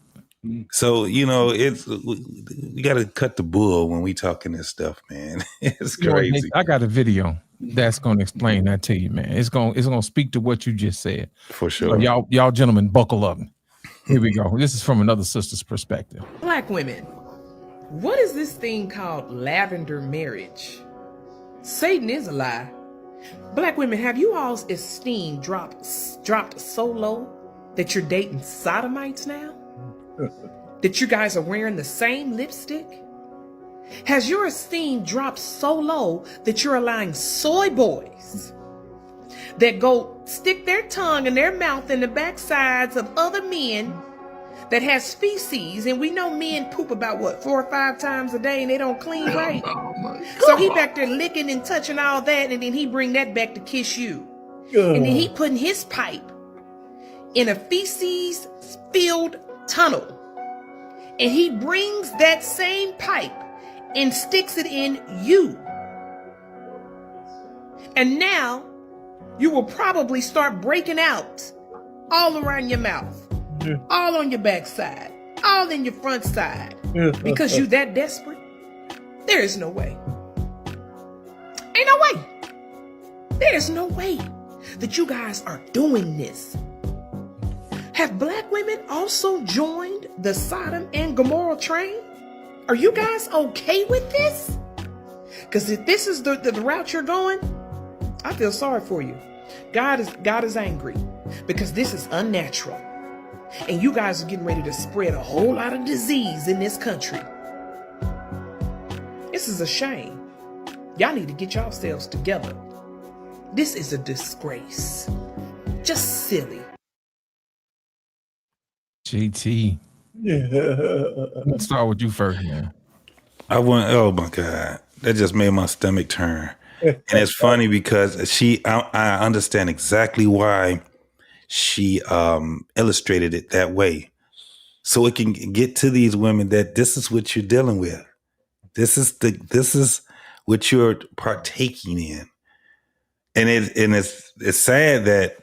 Speaker 7: So, you know, we got to cut the bull when we talking this stuff, man. It's crazy.
Speaker 2: I got a video that's going to explain that to you, man. It's going to speak to what you just said.
Speaker 7: For sure.
Speaker 2: So y'all gentlemen, buckle up. Here we go. This is from another sister's perspective.
Speaker 10: Black women, what is this thing called lavender marriage? Satan is a lie. Black women, have you all's esteem dropped so low that you're dating sodomites now? That you guys are wearing the same lipstick? Has your esteem dropped so low that you're allowing soy boys that go stick their tongue in their mouth in the backsides of other men that has feces, and we know men poop about 4 or 5 times a day and they don't clean right. So he back there licking and touching all that, and then he bring that back to kiss you. And then he putting his pipe in a feces filled tunnel, and he brings that same pipe and sticks it in you. And now you will probably start breaking out all around your mouth, all on your backside, all in your front side, because you that desperate. There is no way. Ain't no way. There's no way that you guys are doing this. Have black women also joined the Sodom and Gomorrah train? Are you guys okay with this? Because if this is the route you're going, I feel sorry for you. God is angry because this is unnatural. And you guys are getting ready to spread a whole lot of disease in this country. This is a shame. Y'all need to get yourselves together. This is a disgrace. Just silly.
Speaker 2: JT. Let's start with you first, man.
Speaker 7: Oh my God. That just made my stomach turn. And it's funny because I understand exactly why she illustrated it that way. So it can get to these women that this is what you're dealing with. This is what you're partaking in. And it's sad that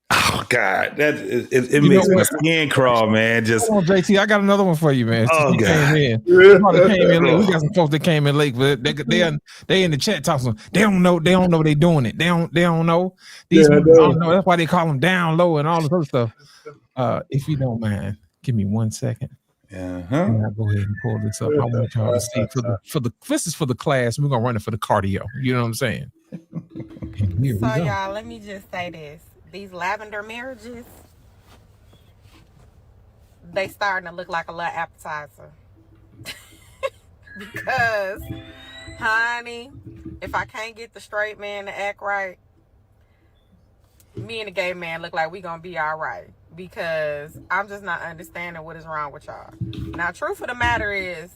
Speaker 7: oh God, it makes my skin crawl, man. Just
Speaker 2: come on, JT, I got another one for you, man.
Speaker 7: Oh God,
Speaker 2: came in late. We got some folks that came in late, but they in the chat talking. They don't know they doing it. They don't know. These people don't know. That's why they call them down low and all this other stuff. If you don't mind, give me 1 second. And I'll go ahead and pull this up. I want y'all to see for the this is for the class. We're gonna run it for the cardio. You know what I'm saying?
Speaker 5: So y'all, let me just say this. These lavender marriages, they starting to look like a little appetizer. Because, honey, if I can't get the straight man to act right, me and the gay man look like we gonna be all right. Because I'm just not understanding what is wrong with y'all. Now, truth of the matter is,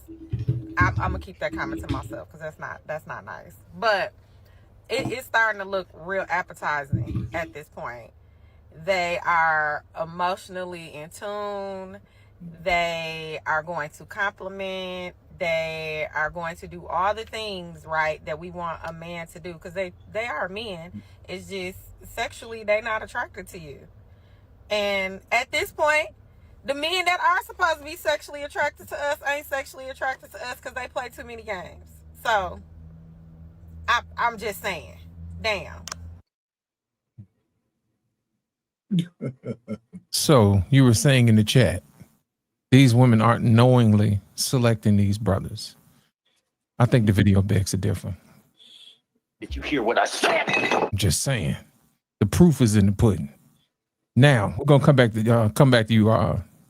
Speaker 5: I'm gonna keep that comment to myself because that's not nice. But it's starting to look real appetizing at this point. They are emotionally in tune. They are going to compliment. They are going to do all the things, right, that we want a man to do because they are men. It's just sexually they're not attracted to you. And at this point, the men that are supposed to be sexually attracted to us ain't sexually attracted to us because they play too many games. So I'm just saying, damn.
Speaker 2: So you were saying in the chat, these women aren't knowingly selecting these brothers. I think the video begs a different.
Speaker 11: Did you hear what I said?
Speaker 2: I'm just saying, the proof is in the pudding. Now we're gonna come back to you,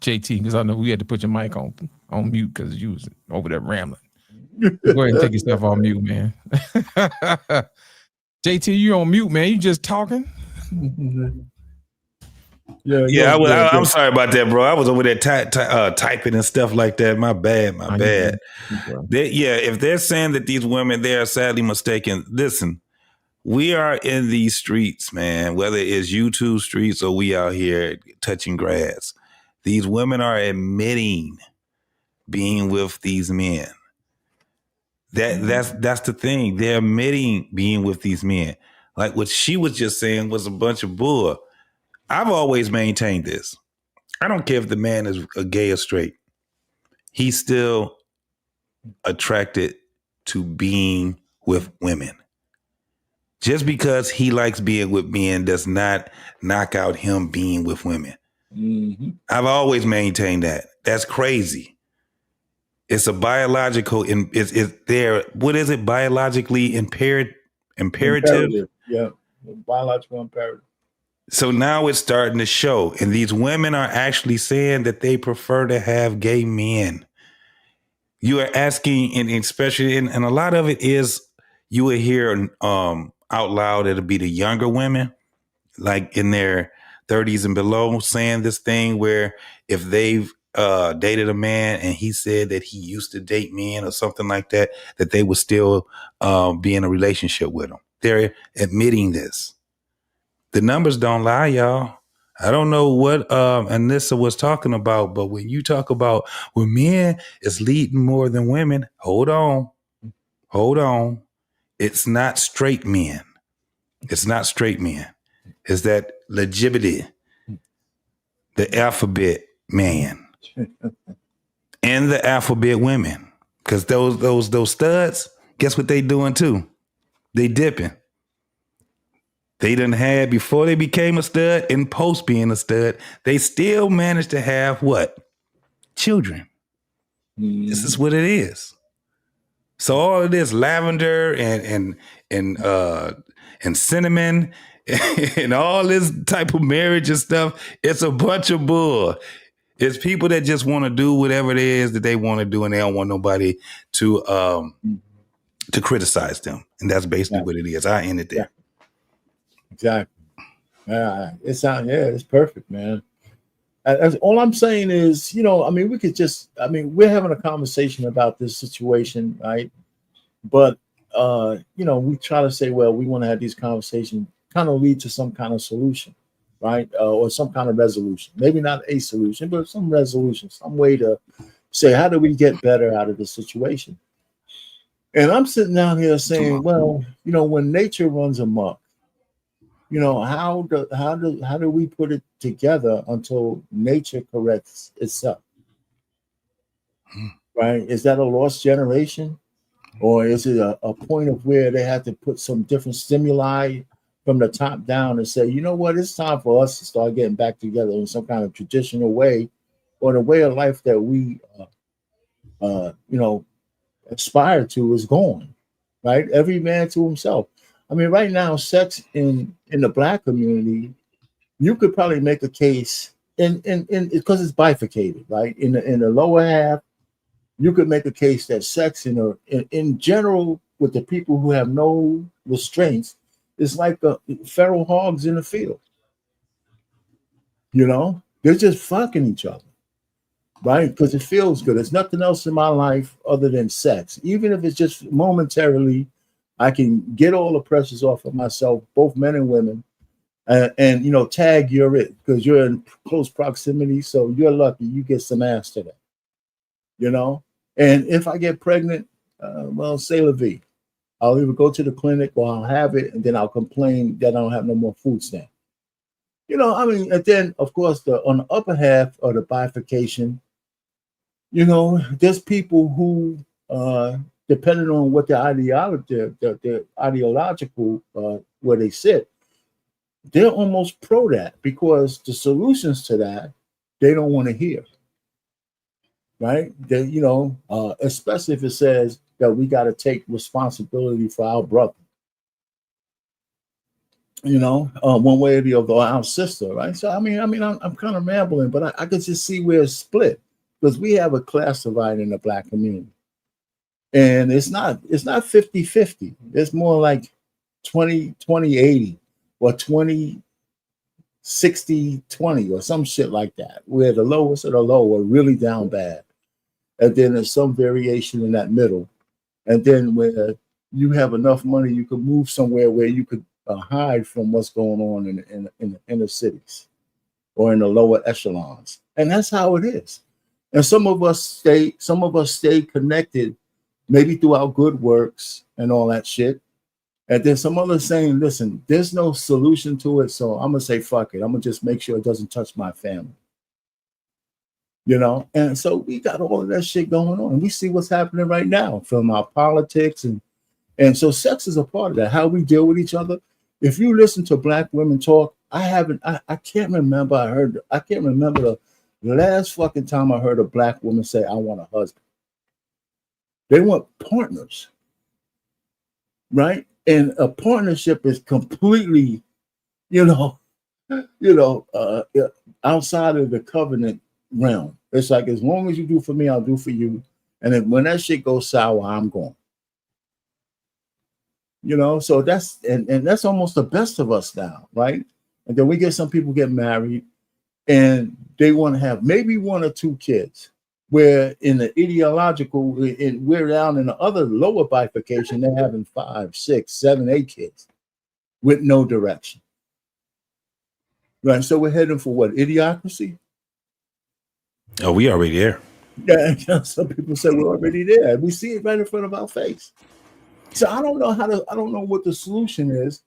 Speaker 2: JT, because I know we had to put your mic on mute because you was over there rambling. Go ahead and take yourself off mute, man. JT, you on mute, man. You just talking.
Speaker 4: Yeah,
Speaker 7: Yeah,
Speaker 4: yeah,
Speaker 7: I'm sorry about that, bro. I was over there typing and stuff like that. My bad, my bad. Yeah, if they're saying that these women, they are sadly mistaken. Listen, we are in these streets, man, whether it's YouTube streets or we out here touching grass. These women are admitting being with these men. That's the thing. They're admitting being with these men. Like what she was just saying was a bunch of bull. I've always maintained this. I don't care if the man is a gay or straight. He's still attracted to being with women. Just because he likes being with men does not knock out him being with women.
Speaker 4: Mm-hmm.
Speaker 7: I've always maintained that. That's crazy. It's a biological, it's there. What is it? Biologically imperative?
Speaker 4: Yeah, biological imperative.
Speaker 7: So now it's starting to show. And these women are actually saying that they prefer to have gay men. You are asking, and especially, and a lot of it is, you will hear out loud, it'll be the younger women, like in their 30s and below, saying this thing where if they've dated a man and he said that he used to date men or something like that, that they would still be in a relationship with him. They're admitting this. The numbers don't lie, y'all. I don't know what Anissa was talking about, but when you talk about when men is leading more than women, hold on. It's not straight men. It's not straight men. It's that LGBT, the alphabet man, and the alphabet women. Because those studs, guess what they doing too? They dipping. They done had, before they became a stud and post being a stud, they still managed to have what? Children. This is what it is. So all of this lavender and cinnamon and all this type of marriage and stuff, it's a bunch of bull. It's people that just want to do whatever it is that they want to do, and they don't want nobody to criticize them. And that's basically what it is. I end it there.
Speaker 4: Exactly. It's perfect, man. All I'm saying is, we could just, we're having a conversation about this situation, right? But, we try to say, well, we want to have these conversations kind of lead to some kind of solution, right? Or some kind of resolution. Maybe not a solution, but some resolution, some way to say, how do we get better out of the situation? And I'm sitting down here saying, well, when nature runs amok, how do we put it together until nature corrects itself? Right? Is that a lost generation? Or is it a point of where they have to put some different stimuli from the top down and say, you know what, it's time for us to start getting back together in some kind of traditional way, or the way of life that we aspire to is gone, right? Every man to himself. Right now, sex in the Black community, you could probably make a case in because it's bifurcated, right? In the lower half, you could make a case that sex in general with the people who have no restraints is like the feral hogs in the field. They're just fucking each other, right? Because it feels good. There's nothing else in my life other than sex. Even if it's just momentarily, I can get all the pressures off of myself, both men and women, and tag you're it because you're in close proximity. So you're lucky you get some ass today, And if I get pregnant, well, c'est la vie. I'll either go to the clinic or I'll have it, and then I'll complain that I don't have no more food stamp. And then, of course, on the upper half of the bifurcation, there's people who, depending on what their ideological, where they sit, they're almost pro that, because the solutions to that, they don't want to hear. Right? They, especially if it says that we got to take responsibility for our brother. One way or the other, or our sister, right? So I'm kind of rambling, but I could just see where it's split, because we have a class divide in the Black community, and it's not 50-50. It's more like 20-80 or 20 60-20 or some shit like that, where the lowest of the low are really down bad. And then there's some variation in that middle. And then where you have enough money, you could move somewhere where you could hide from what's going on in the inner cities or in the lower echelons. And that's how it is. And some of us stay connected, maybe through our good works and all that shit. And then some others saying, listen, there's no solution to it. So I'm going to say, fuck it. I'm going to just make sure it doesn't touch my family. You know? And so we got all of that shit going on. And we see what's happening right now from our politics. And so sex is a part of that, how we deal with each other. If you listen to Black women talk, I can't remember the last fucking time I heard a Black woman say, I want a husband. They want partners. Right? And a partnership is completely, outside of the covenant realm. It's like, as long as you do for me, I'll do for you. And then when that shit goes sour, I'm gone. So that's that's almost the best of us now, right? And then we get some people get married and they want to have maybe 1 or 2 kids. Where in the ideological, we're down in the other lower bifurcation, they're having 5, 6, 7, 8 kids with no direction. Right. So we're heading for what? Idiocracy?
Speaker 7: Oh, we already there.
Speaker 4: Yeah. Some people say we're already there. We see it right in front of our face. So I don't know what the solution is.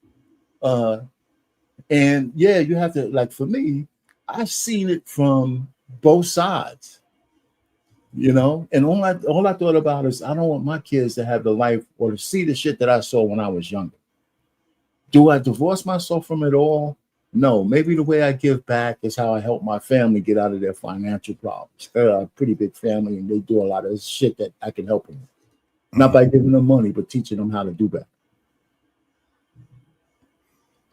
Speaker 4: And yeah, you have to, like, for me, I've seen it from both sides. And all I thought about is, I don't want my kids to have the life or to see the shit that I saw when I was younger. Do I divorce myself from it all? No. Maybe the way I give back is how I help my family get out of their financial problems. They're a pretty big family and they do a lot of shit that I can help them with. Not by giving them money, but teaching them how to do better.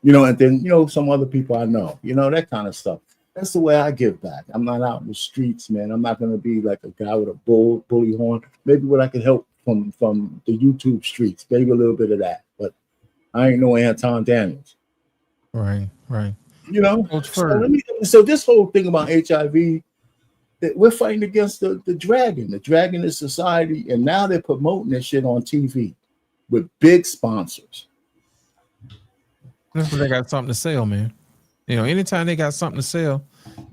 Speaker 4: And then, some other people I know, that kind of stuff. That's the way I give back. I'm not out in the streets, man. I'm not going to be like a guy with a bully horn. Maybe what I can help from the YouTube streets, maybe a little bit of that. But I ain't no Anton Daniels.
Speaker 2: Right.
Speaker 4: So this whole thing about HIV, we're fighting against the dragon. The dragon is society, and now they're promoting this shit on TV with big sponsors.
Speaker 2: That's what they got something to sell, man. Anytime they got something to sell,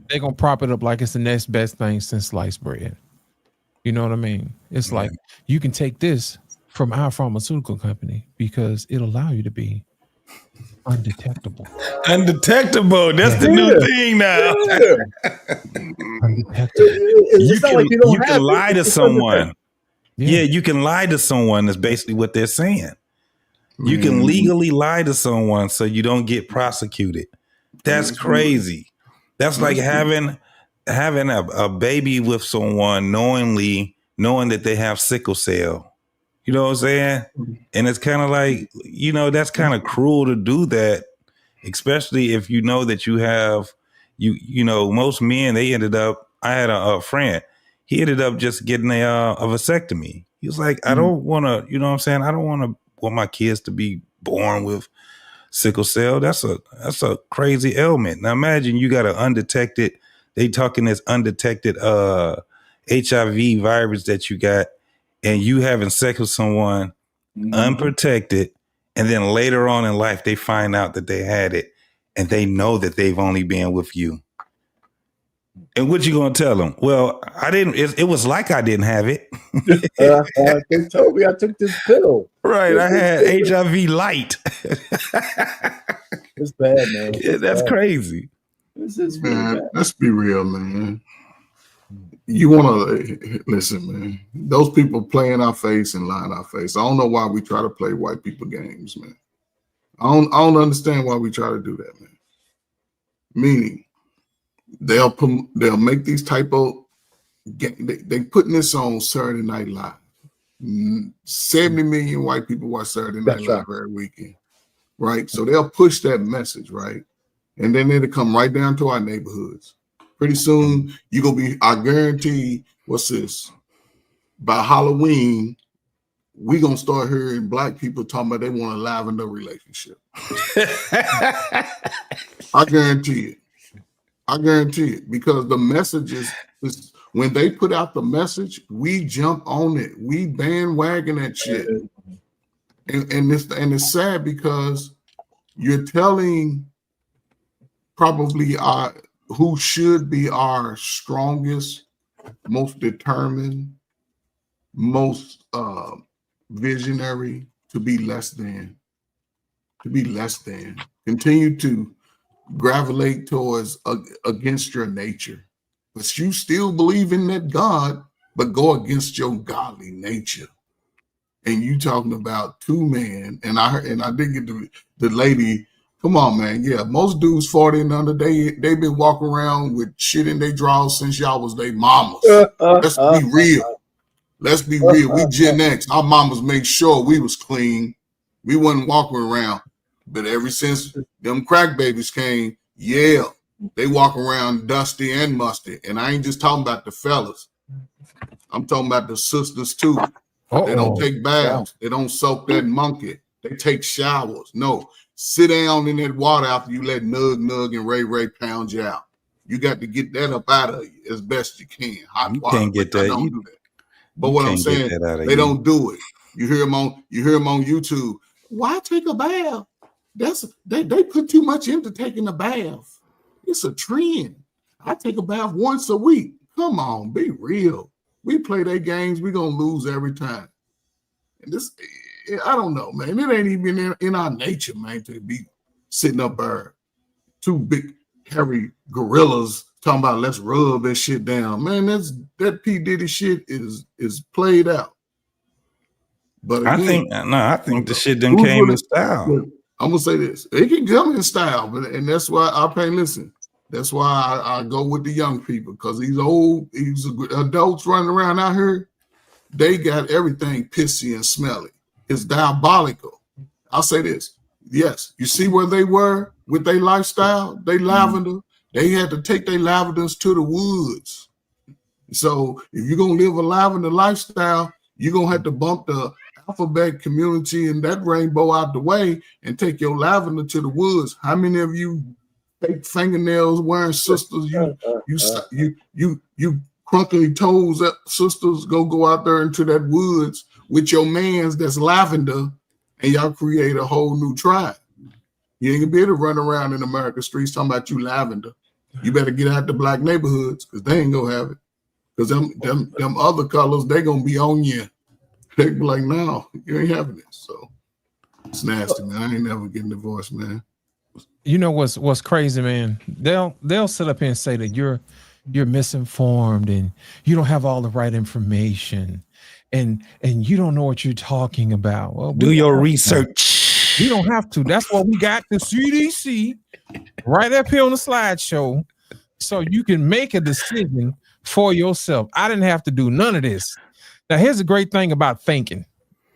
Speaker 2: they're going to prop it up like it's the next best thing since sliced bread. You know what I mean? It's like, you can take this from our pharmaceutical company because it'll allow you to be undetectable.
Speaker 7: Undetectable. That's the new thing now.
Speaker 2: Undetectable.
Speaker 7: You can lie to someone. Yeah, you can lie to someone. That's basically what they're saying. You can legally lie to someone so you don't get prosecuted. That's crazy. That's like having a baby with someone knowing that they have sickle cell. You know what I'm saying? And it's kind of like, that's kind of cruel to do that, especially if you know that you have, most men, they ended up, I had a friend, he ended up just getting a vasectomy. He was like, I don't want to, I don't want my kids to be born with sickle cell. That's a crazy ailment. Now imagine you got an undetected, they talking this undetected HIV virus that you got, and you having sex with someone unprotected, and then later on in life they find out that they had it, and they know that they've only been with you. And what you gonna tell them? Well, I didn't. It was like I didn't have it.
Speaker 4: They told me I took this pill.
Speaker 7: Right, I had HIV light.
Speaker 4: It's bad, man.
Speaker 7: That's crazy.
Speaker 4: This is bad.
Speaker 6: Let's be real, man. You want to listen, man. Those people play in our face and lie in our face. I don't know why we try to play white people games, man. I don't understand why we try to do that, man. Meaning, they'll make these type of they putting this on Saturday Night Live. 70 million white people watch Saturday Night Live every weekend, right? So they'll push that message, right? And then it'll come right down to our neighborhoods. Pretty soon, you're going to be, I guarantee, what's this? By Halloween, we're going to start hearing black people talking about they want a lavender relationship. I guarantee it. I guarantee it, because the messages is when they put out the message, we jump on it. We bandwagon that shit. And it's sad because you're telling probably who should be our strongest, most determined, most visionary to be less than. Continue to gravitate towards against your nature. But you still believe in that God, but go against your godly nature. And you talking about two men, and I did get the lady. Come on, man. Yeah, most dudes 40 and under, they've been walking around with shit in their drawers since y'all was their mamas. Let's be real. Let's be real. We Gen X. Our mamas made sure we was clean. We wasn't walking around. But ever since them crack babies came, yeah, they walk around dusty and musty. And I ain't just talking about the fellas. I'm talking about the sisters too. They don't take baths. They don't soak that monkey. They take showers. No, sit down in that water after you let Nug and Ray pound you out. You got to get that up out of you as best you can. Hot water.
Speaker 7: Can't get that.
Speaker 6: I don't do that. But what I'm saying, they don't do it. You hear them on YouTube. Why take a bath? They put too much into taking a bath. It's a trend. I take a bath once a week. Come on, be real. We play their games, we're gonna lose every time. And this, I don't know, man. It ain't even in our nature, man, to be sitting up there, two big hairy gorillas talking about let's rub that shit down. Man, that P. Diddy shit is played out. But again,
Speaker 7: I think the shit done came in style.
Speaker 6: I'm gonna say this: it can come in style, and that's why listen. That's why I go with the young people, because these adults running around out here, they got everything pissy and smelly. It's diabolical. I'll say this: yes, you see where they were with their lifestyle, they lavender. They had to take their lavenders to the woods. So if you're gonna live a lavender lifestyle, you're gonna have to bump the alphabet community and that rainbow out the way and take your lavender to the woods. How many of you fake fingernails wearing sisters, you crunkly toes sisters go out there into that woods with your mans that's lavender, and y'all create a whole new tribe. You ain't gonna be able to run around in America streets talking about you lavender. You better get out the black neighborhoods, because they ain't gonna have it. Because them other colors, they gonna be on you. They be like, no, you ain't having it. So it's nasty, man. I ain't never getting divorced, man.
Speaker 2: You know what's crazy, man? They'll sit up here and say that you're misinformed and you don't have all the right information and you don't know what you're talking about. Well,
Speaker 7: do your research.
Speaker 2: You don't have to. That's why we got the CDC right up here on the slideshow, so you can make a decision for yourself. I didn't have to do none of this. Now, here's the great thing about thinking.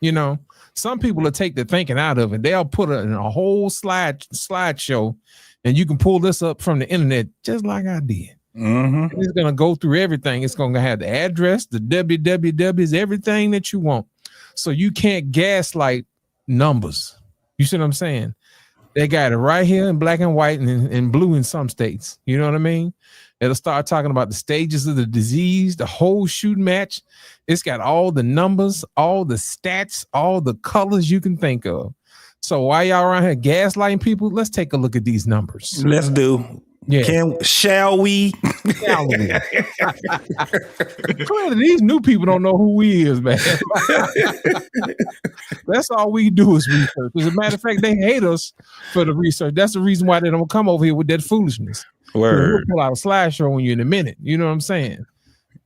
Speaker 2: You know, some people will take the thinking out of it. They'll put it in a whole slideshow, and you can pull this up from the internet just like I did.
Speaker 7: Mm-hmm.
Speaker 2: It's going to go through everything. It's going to have the address, the wwws, everything that you want. So you can't gaslight numbers. You see what I'm saying? They got it right here in black and white and in blue in some states. You know what I mean? It'll start talking about the stages of the disease, the whole shooting match. It's got all the numbers, all the stats, all the colors you can think of. So while y'all around here gaslighting people, let's take a look at these numbers.
Speaker 7: Let's do.
Speaker 2: Yeah.
Speaker 7: Shall we?
Speaker 2: Shall we? Clearly, these new people don't know who we is, man. That's all we do is research. As a matter of fact, they hate us for the research. That's the reason why they don't come over here with that foolishness.
Speaker 7: Word.
Speaker 2: We'll pull out a slideshow on you in a minute. You know what I'm saying?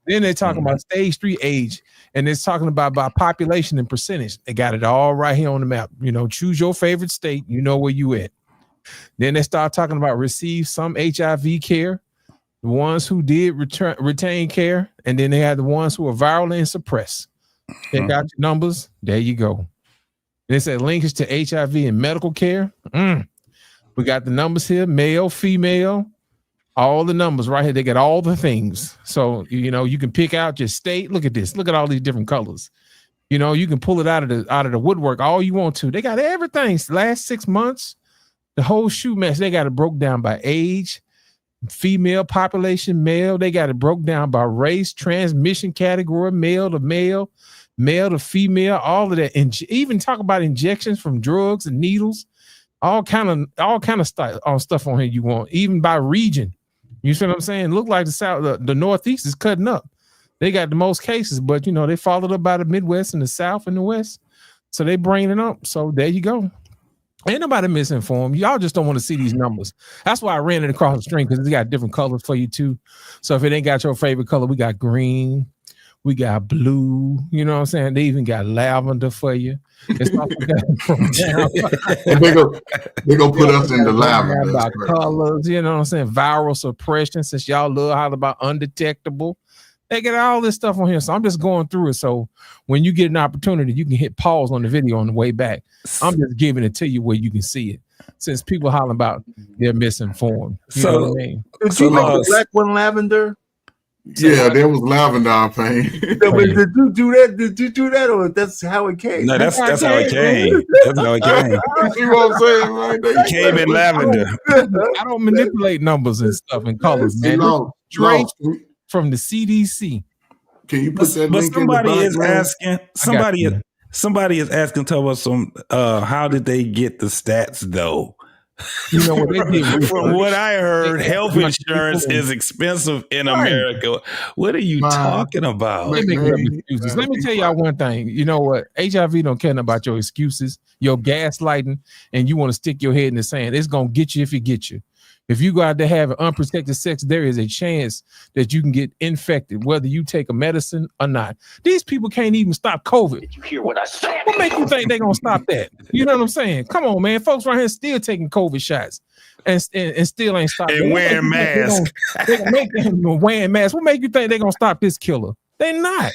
Speaker 2: Then they're talking about stage 3 age, and it's talking about by population and percentage. They got it all right here on the map. You know, choose your favorite state. You know where you at. Then they start talking about receive some HIV care, the ones who did retain care, and then they had the ones who are viral and suppressed. They got your numbers. There you go. They said linkage to HIV and medical care. We got the numbers here, male, female, all the numbers right here. They got all the things. So, you know, you can pick out your state. Look at this. Look at all these different colors. You know, you can pull it out of the woodwork all you want to. They got everything. Last 6 months, the whole shoe match, they got it broke down by age, female population, male. They got it broke down by race, transmission category, male to male, male to female, all of that. And even talk about injections from drugs and needles, all kind of stuff on here you want, even by region. You see what I'm saying? Look like the South, the Northeast is cutting up. They got the most cases, but they followed up by the Midwest and the South and the West. So they bringing it up. So there you go. Ain't nobody misinformed. Y'all just don't want to see these numbers. That's why I ran it across the stream, because it's got different colors for you too. So if it ain't got your favorite color, we got green, we got blue. You know what I'm saying? They even got lavender for you. It's
Speaker 6: they gonna put us in the lavender
Speaker 2: about colors. You know what I'm saying? Viral suppression, since y'all love holler about undetectable. They get all this stuff on here. So I'm just going through it. So when you get an opportunity, you can hit pause on the video on the way back. I'm just giving it to you where you can see it. Since people hollering about they're misinformed. You know what I mean?
Speaker 4: Did you make the black one lavender?
Speaker 6: Yeah, there was lavender paint.
Speaker 4: Did you do that? Did you do that, or that's how it came?
Speaker 7: No, that's how it came. That's how it came.
Speaker 6: You know what I'm saying, right?
Speaker 7: It came in lavender.
Speaker 2: I don't manipulate numbers and stuff and colors, man. Straight from the CDC.
Speaker 6: Can you put that
Speaker 7: but
Speaker 6: link
Speaker 7: somebody
Speaker 6: in the
Speaker 7: is asking somebody is asking, tell us some how did they get the stats though?
Speaker 2: You know what they did?
Speaker 7: From what I heard, health insurance is expensive in America. What are you talking about?
Speaker 2: Let me tell y'all one thing. You know what? HIV don't care about your excuses, your gaslighting, and you want to stick your head in the sand. It's gonna get you if it gets you. If you go out there having unprotected sex, there is a chance that you can get infected, whether you take a medicine or not. These people can't even stop COVID.
Speaker 11: Did you hear what I said?
Speaker 2: What make you think they're going to stop that? You know what I'm saying? Come on, man. Folks right here still taking COVID shots and still ain't stopping.
Speaker 7: And wearing masks.
Speaker 2: Wearing masks. What make you think they're going to stop this killer? They're not.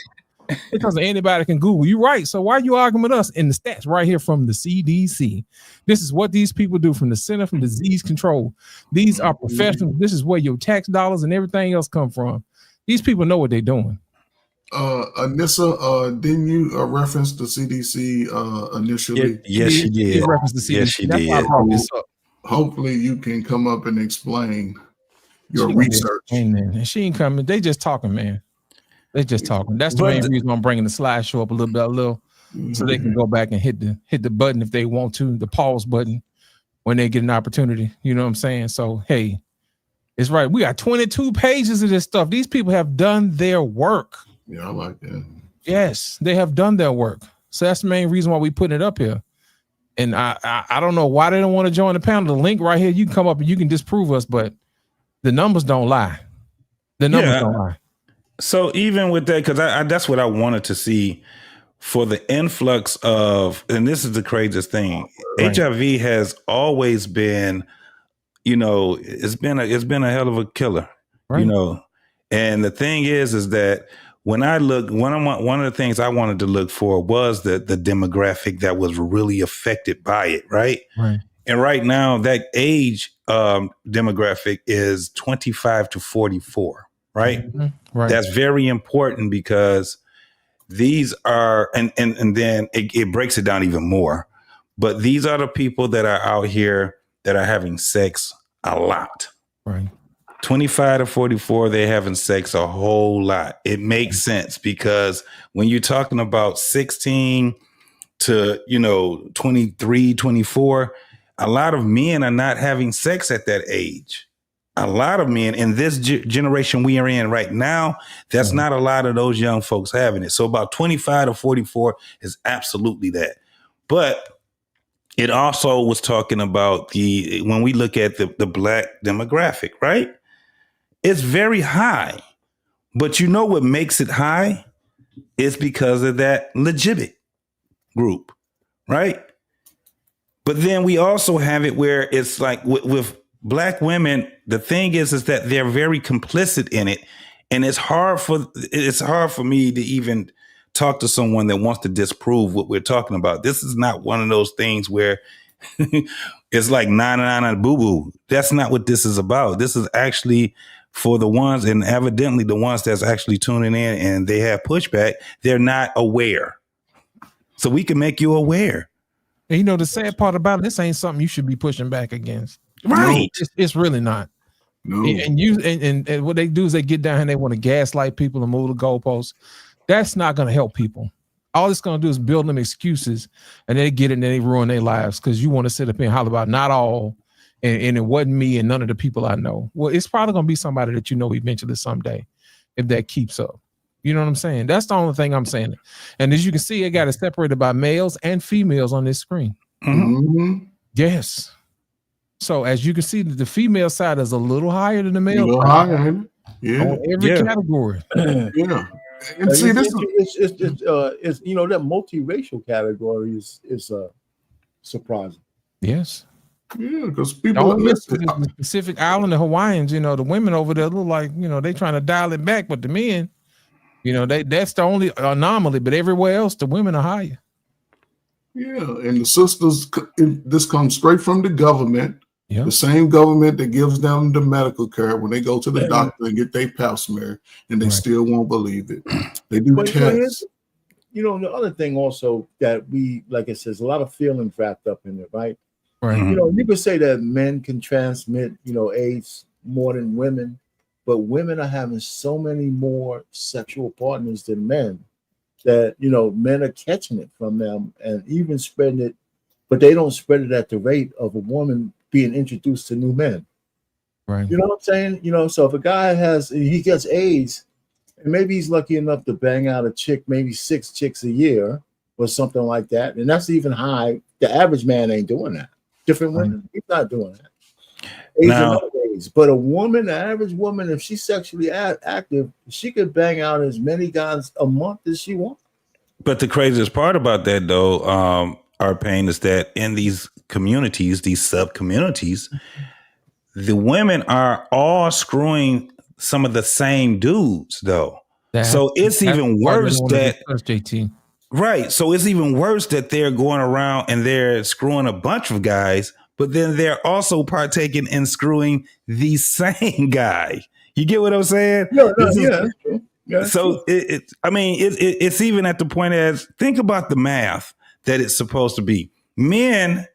Speaker 2: Because anybody can Google. You're right. So why are you arguing with us? In the stats right here from the CDC. This is what these people do from the Center for Disease Control. These are professionals. This is where your tax dollars and everything else come from. These people know what they're doing.
Speaker 6: Anissa, didn't you reference the CDC initially?
Speaker 7: Yes, she did.
Speaker 2: She referenced the CDC.
Speaker 7: Yes, she
Speaker 2: That's
Speaker 7: did.
Speaker 2: why I brought this up.
Speaker 6: Hopefully you can come up and explain your research.
Speaker 2: And she ain't coming. They just talking, man. They just talking. That's the main reason I'm bringing the slideshow up a little, so they can go back and hit the button if they want to, the pause button when they get an opportunity. You know what I'm saying? So hey, it's right. We got 22 pages of this stuff. These people have done their work.
Speaker 6: Yeah, I like that.
Speaker 2: Yes, they have done their work. So that's the main reason why we putting it up here. And I don't know why they don't want to join the panel. The link right here, you can come up and you can disprove us, but the numbers don't lie. The numbers don't lie.
Speaker 7: So even with that, because that's what I wanted to see for the influx of, and this is the craziest thing, right. HIV has always been, it's been a hell of a killer, right. And the thing is that when I look, one of the things I wanted to look for was the demographic that was really affected by it, right?
Speaker 2: Right.
Speaker 7: And right now, that age demographic is 25 to 44. Right?
Speaker 2: Mm-hmm. Right.
Speaker 7: That's very important because these are, and then it breaks it down even more. But these are the people that are out here that are having sex a lot.
Speaker 2: Right. 25
Speaker 7: to 44, they're having sex a whole lot. It makes sense because when you're talking about 16 to 23, 24, a lot of men are not having sex at that age. A lot of men in this generation we are in right now, that's not a lot of those young folks having it. So about 25 to 44 is absolutely that. But it also was talking about when we look at the black demographic, right? It's very high. But you know what makes it high? It's because of that legitimate group, right? But then we also have it where it's like with Black women, the thing is that they're very complicit in it. And it's hard for me to even talk to someone that wants to disprove what we're talking about. This is not one of those things where it's like na boo boo. That's not what this is about. This is actually for the ones, and evidently the ones that's actually tuning in and they have pushback, they're not aware. So we can make you aware.
Speaker 2: And the sad part about it, this ain't something you should be pushing back against.
Speaker 7: Right.
Speaker 2: It's really not.
Speaker 6: No.
Speaker 2: And what they do is they get down and they want to gaslight people and move the goalposts. That's not going to help people. All it's going to do is build them excuses, and they get it and they ruin their lives because you want to sit up here and holler about not all, and it wasn't me and none of the people I know. Well, it's probably going to be somebody that you know eventually someday if that keeps up. You know what I'm saying? That's the only thing I'm saying. And as you can see, it got it separated by males and females on this screen.
Speaker 6: Mm-hmm.
Speaker 2: Yes. So as you can see, the female side is a little higher than the
Speaker 6: A
Speaker 2: male
Speaker 6: little
Speaker 2: side
Speaker 6: higher, ain't it? Yeah.
Speaker 2: on every category.
Speaker 6: Yeah. And see, this
Speaker 4: it's that multiracial category is surprising.
Speaker 2: Yes.
Speaker 6: Yeah, because people
Speaker 2: Don't miss
Speaker 6: listen.
Speaker 2: the Pacific Island, the Hawaiians, the women over there look like, they trying to dial it back, but the men, that's the only anomaly, but everywhere else, the women are higher.
Speaker 6: Yeah, and the sisters, this comes straight from the government.
Speaker 2: Yeah.
Speaker 6: The same government that gives them the medical care when they go to the doctor and get their pap smear, and they still won't believe it. They do tests.
Speaker 4: The other thing also that we, like it says, a lot of feelings wrapped up in it, right?
Speaker 2: Right.
Speaker 4: You could say that men can transmit, AIDS more than women, but women are having so many more sexual partners than men that, men are catching it from them and even spreading it, but they don't spread it at the rate of a woman being introduced to new men.
Speaker 2: Right.
Speaker 4: You know what I'm saying? So if a guy he gets AIDS, and maybe he's lucky enough to bang out a chick, maybe 6 chicks a year or something like that, and that's even high. The average man ain't doing that. Different women, he's not doing that. AIDS and other ways. But a woman, an average woman, if she's sexually active, she could bang out as many guys a month as she wants.
Speaker 7: But the craziest part about that, though, our pain is that in these communities, these sub-communities, the women are all screwing some of the same dudes, though. So it's even worse that
Speaker 2: JT.
Speaker 7: Right. So it's even worse that they're going around and they're screwing a bunch of guys, but then they're also partaking in screwing the same guy. You get what I'm saying?
Speaker 4: Yeah.
Speaker 7: So it's even at the point as think about the math that it's supposed to be. Men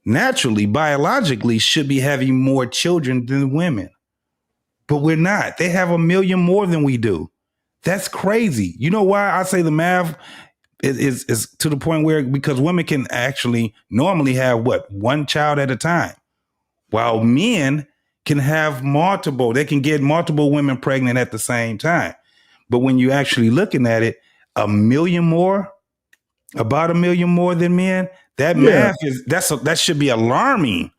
Speaker 7: naturally, biologically, should be having more children than women, but we're not. They have 1 million more than we do. That's crazy. You know why I say the math is to the point where because women can actually normally have one child at a time, while men can have multiple. They can get multiple women pregnant at the same time. But when you're actually looking at it, 1 million more, about 1 million more than men, that math that should be alarming.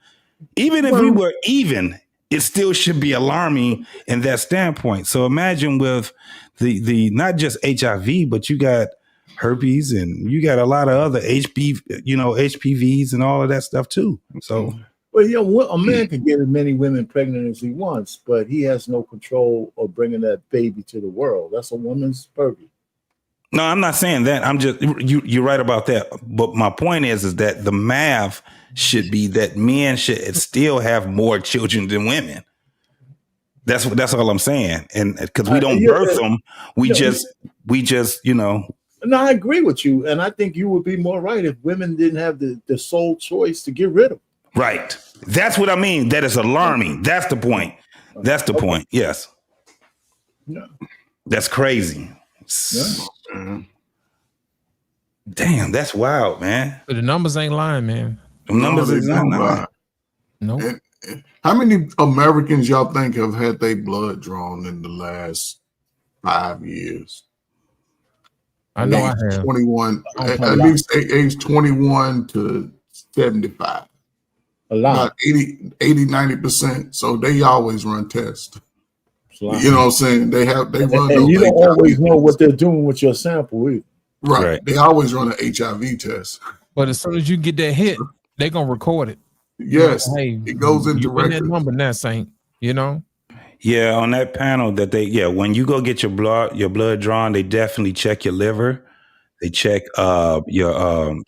Speaker 7: Even if we were even, it still should be alarming in that standpoint. So imagine with the not just HIV, but you got herpes and you got a lot of other HPVs and all of that stuff too. So,
Speaker 4: well, a man can get as many women pregnant as he wants, but he has no control of bringing that baby to the world. That's a woman's purview.
Speaker 7: No, I'm not saying that. I'm just you're right about that. But my point is that the math should be that men should still have more children than women. That's all I'm saying. And because we don't birth them, we just.
Speaker 4: No, I agree with you, and I think you would be more right if women didn't have the sole choice to get rid of them.
Speaker 7: Right. That's what I mean. That is alarming. That's the point. That's the point. Yes.
Speaker 4: No.
Speaker 7: That's crazy.
Speaker 4: Yeah.
Speaker 7: Damn, that's wild, man.
Speaker 2: But the numbers ain't lying, man.
Speaker 7: The numbers is not lying.
Speaker 2: No.
Speaker 6: How many Americans y'all think have had their blood drawn in the last 5 years?
Speaker 2: I know I have
Speaker 6: 21, at least age 21 to 75.
Speaker 4: A lot.
Speaker 6: About 80, 90%. So they always run tests. You know what I'm saying? They run.
Speaker 4: And you don't always know what they're doing with your sample either.
Speaker 6: Right. They always run an HIV test.
Speaker 2: But as soon as you get that hit, they're gonna record it.
Speaker 6: Yes.
Speaker 2: Hey,
Speaker 6: it goes into
Speaker 2: record that
Speaker 6: records.
Speaker 2: number now, Saint.
Speaker 7: Yeah, on that panel that when you go get your blood drawn, they definitely check your liver. They check your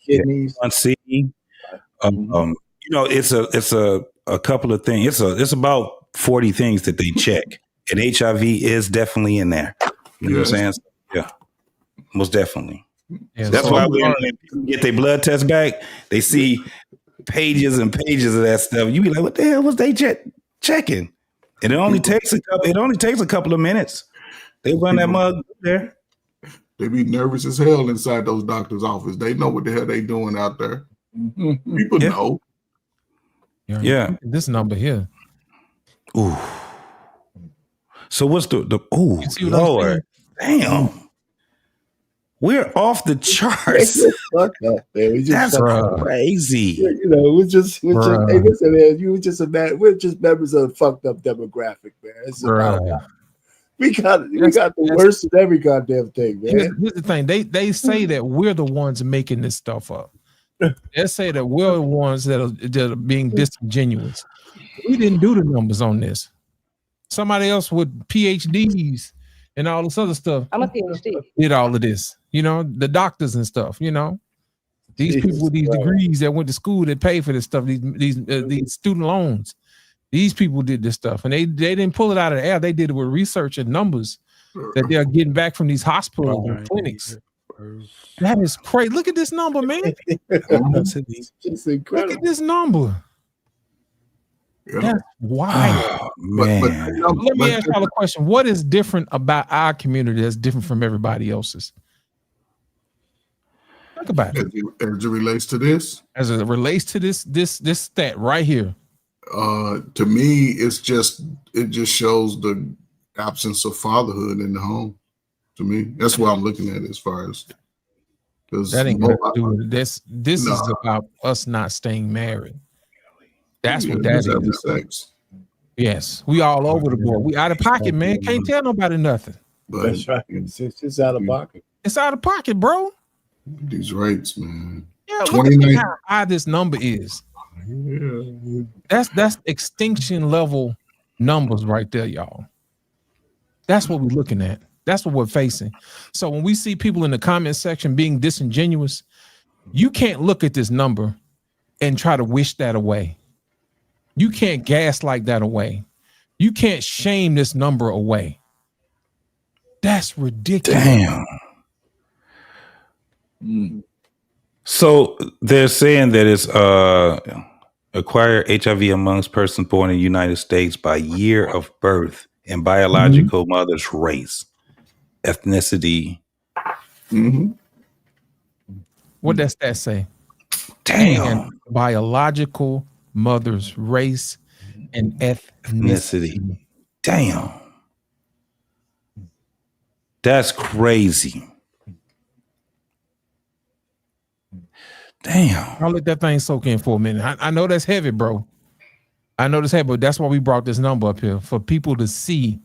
Speaker 4: kidneys.
Speaker 7: It's a couple of things. It's about 40 things that they check. And HIV is definitely in there. You know what I'm saying? Yeah. Most definitely.
Speaker 2: Yeah,
Speaker 7: That's why when people get their blood test back, they see pages and pages of that stuff. You be like, what the hell was they checking? And it only takes a couple of minutes. They run that mug there.
Speaker 6: They be nervous as hell inside those doctors' office. They know what the hell they doing out there. People know.
Speaker 7: Yeah.
Speaker 2: This number here.
Speaker 7: Ooh. So what's the oh Lord, damn. We're off the charts.
Speaker 4: Fuck up, man.
Speaker 7: That's crazy.
Speaker 4: You know, we're just hey, listen, man, we're just members of the fucked up demographic, man. It's about we got the worst of every goddamn thing, man.
Speaker 2: Here's the thing. They say that we're the ones making this stuff up. They say that we're the ones that are being disingenuous. We didn't do the numbers on this. Somebody else with PhDs and all this other stuff.
Speaker 12: I'm a PhD.
Speaker 2: Did all of this, you know, the doctors and stuff, you know, these people with these degrees that went to school that pay for this stuff, these student loans. These people did this stuff, and they didn't pull it out of the air. They did it with research and numbers that they're getting back from these hospitals and clinics. That is crazy. Look at this number, man.
Speaker 4: It's incredible.
Speaker 2: Look at this number. That's wild.
Speaker 7: Man.
Speaker 2: Let me ask y'all a question. What is different about our community that's different from everybody else's? Think about it.
Speaker 6: As it relates to this?
Speaker 2: As it relates to this stat right here.
Speaker 6: To me, it just shows the absence of fatherhood in the home. To me, that's what I'm looking at as far as
Speaker 2: that ain't got to do with it. This is about us not staying married. That's what that is.
Speaker 6: Sex.
Speaker 2: Yes, we all over the board. We out of pocket, man. Can't tell nobody nothing.
Speaker 4: That's right. It's out of pocket.
Speaker 2: It's out of pocket, bro.
Speaker 6: These rates, man.
Speaker 2: Yeah, look at how high this number is.
Speaker 6: Yeah.
Speaker 2: That's extinction level numbers right there, y'all. That's what we're looking at. That's what we're facing. So when we see people in the comment section being disingenuous, you can't look at this number and try to wish that away. You can't gaslight that away. You can't shame this number away. That's ridiculous.
Speaker 7: Damn. So they're saying that it's acquired HIV amongst persons born in the United States by year of birth and biological mother's race, ethnicity.
Speaker 2: What does that say?
Speaker 7: Damn.
Speaker 2: And biological mother's race and ethnicity.
Speaker 7: Damn. That's crazy. Damn.
Speaker 2: I'll let that thing soak in for a minute. I know that's heavy, bro. I know that's heavy, but that's why we brought this number up here, for people to see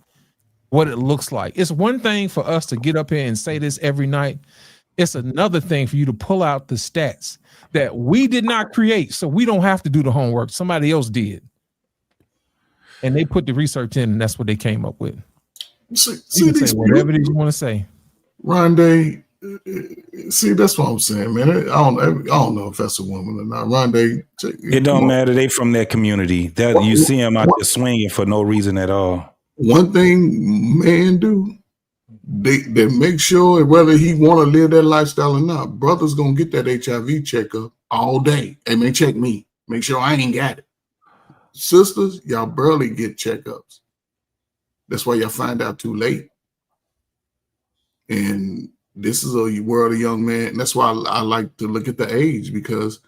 Speaker 2: what it looks like. It's one thing for us to get up here and say this every night. It's another thing for you to pull out the stats that we did not create, so we don't have to do the homework. Somebody else did. And they put the research in, and that's what they came up with. You can say whatever it is you want to say.
Speaker 6: Rondé, see, that's what I'm saying, man. I don't know if that's a woman or not. Rondé,
Speaker 7: it don't matter. They from their community. That you see them out there swinging for no reason at all.
Speaker 6: One thing men do, they make sure whether he want to live that lifestyle or not, brother's gonna get that HIV checkup all day. Hey man, check me. Make sure I ain't got it. Sisters, y'all barely get checkups. That's why y'all find out too late. And this is a world of young men. And that's why I like to look at the age, because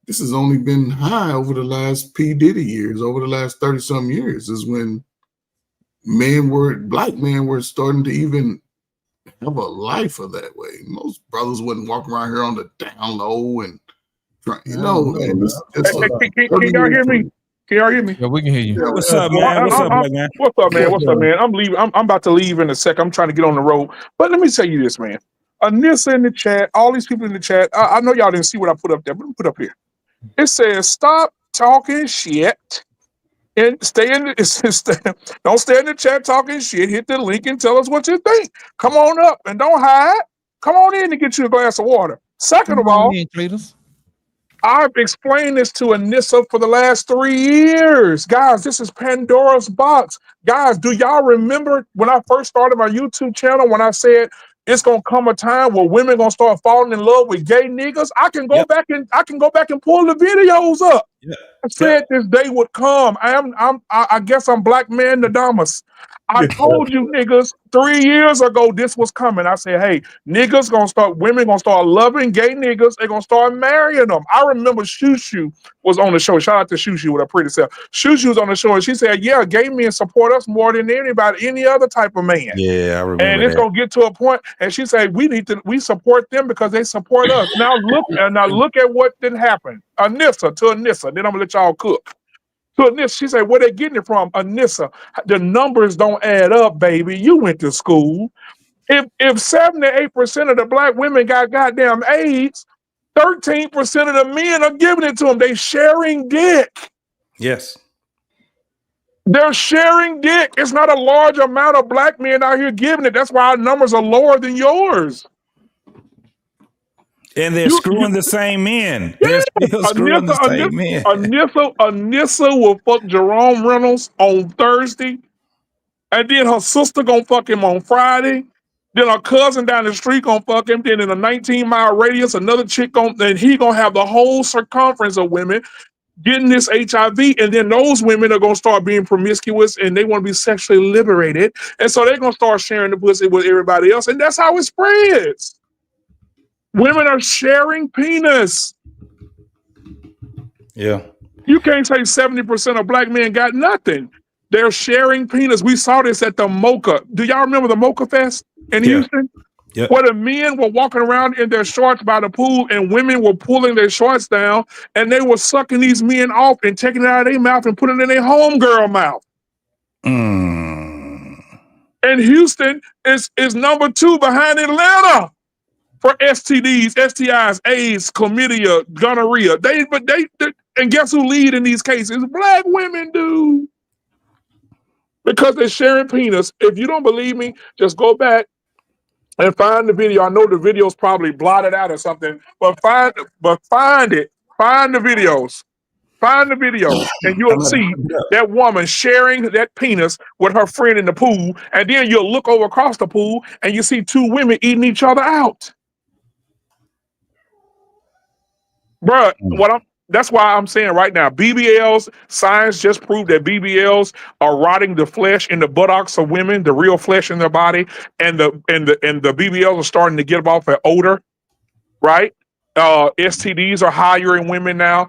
Speaker 6: this has only been high over the last P. Diddy years, over the last 30-some years, is when black men were starting to even have a life of that way. Most brothers wouldn't walk around here on the down low and try, you know. And
Speaker 13: can y'all hear me? Can y'all hear me?
Speaker 2: Yeah, we can hear you.
Speaker 7: Yeah, what's up, man? What's up, man?
Speaker 13: What's up, man? What's up, man? I'm leaving. I'm about to leave in a sec. I'm trying to get on the road. But let me tell you this, man. Anissa in the chat, all these people in the chat, I know y'all didn't see what I put up there, but let me put up here. It says, stop talking shit and stay in the, don't stay in the chat talking shit. Hit the link and tell us what you think. Come on up and don't hide. Come on in and get you a glass of water. Second of all, I've explained this to Anissa for the last 3 years. Guys, this is Pandora's box. Guys, do y'all remember when I first started my YouTube channel, when I said it's gonna come a time where women gonna start falling in love with gay niggas? I can go back and pull the videos up.
Speaker 7: Yeah.
Speaker 13: I said this day would come. I guess I'm Black Man Nadamas. I told you niggas 3 years ago this was coming. I said, hey, women gonna start loving gay niggas. They're gonna start marrying them. I remember Shushu was on the show. Shout out to Shushu with her pretty self. Shushu was on the show and she said, yeah, gay men support us more than anybody, any other type of man.
Speaker 7: Yeah, I remember
Speaker 13: And it's
Speaker 7: that.
Speaker 13: gonna get to a point, and she said, we support them because they support us. Now look at what didn't happen. Anissa. Then I'm gonna let y'all cook. To Anissa, she said, where they getting it from? Anissa, the numbers don't add up, baby. You went to school. If 78% of the Black women got goddamn AIDS, 13% of the men are giving it to them. They sharing dick.
Speaker 7: Yes.
Speaker 13: They're sharing dick. It's not a large amount of Black men out here giving it. That's why our numbers are lower than yours.
Speaker 7: And they're screwing the same men. They're still screwing the same men.
Speaker 13: Anissa will fuck Jerome Reynolds on Thursday, and then her sister gonna fuck him on Friday. Then her cousin down the street gonna fuck him. Then in a 19-mile radius, another chick then he gonna have the whole circumference of women getting this HIV, and then those women are gonna start being promiscuous and they want to be sexually liberated, and so they're gonna start sharing the pussy with everybody else, and that's how it spreads. Women are sharing penis.
Speaker 7: Yeah.
Speaker 13: You can't say 70% of Black men got nothing. They're sharing penis. We saw this at the Mocha. Do y'all remember the Mocha Fest in Houston?
Speaker 7: Yeah.
Speaker 13: Where the men were walking around in their shorts by the pool and women were pulling their shorts down and they were sucking these men off and taking it out of their mouth and putting it in their homegirl mouth. And Houston is number 2 behind Atlanta for STDs, STIs, AIDS, chlamydia, gonorrhea. And guess who lead in these cases? Black women do. Because they're sharing penis. If you don't believe me, just go back and find the video. I know the video's probably blotted out or something, but find it. Find the videos. Find the video, and you'll see that woman sharing that penis with her friend in the pool, and then you'll look over across the pool and you see 2 women eating each other out. Bruh, that's why I'm saying right now, BBLs, science just proved that BBLs are rotting the flesh in the buttocks of women, the real flesh in their body, and the BBLs are starting to give off an odor, right? STDs are higher in women now.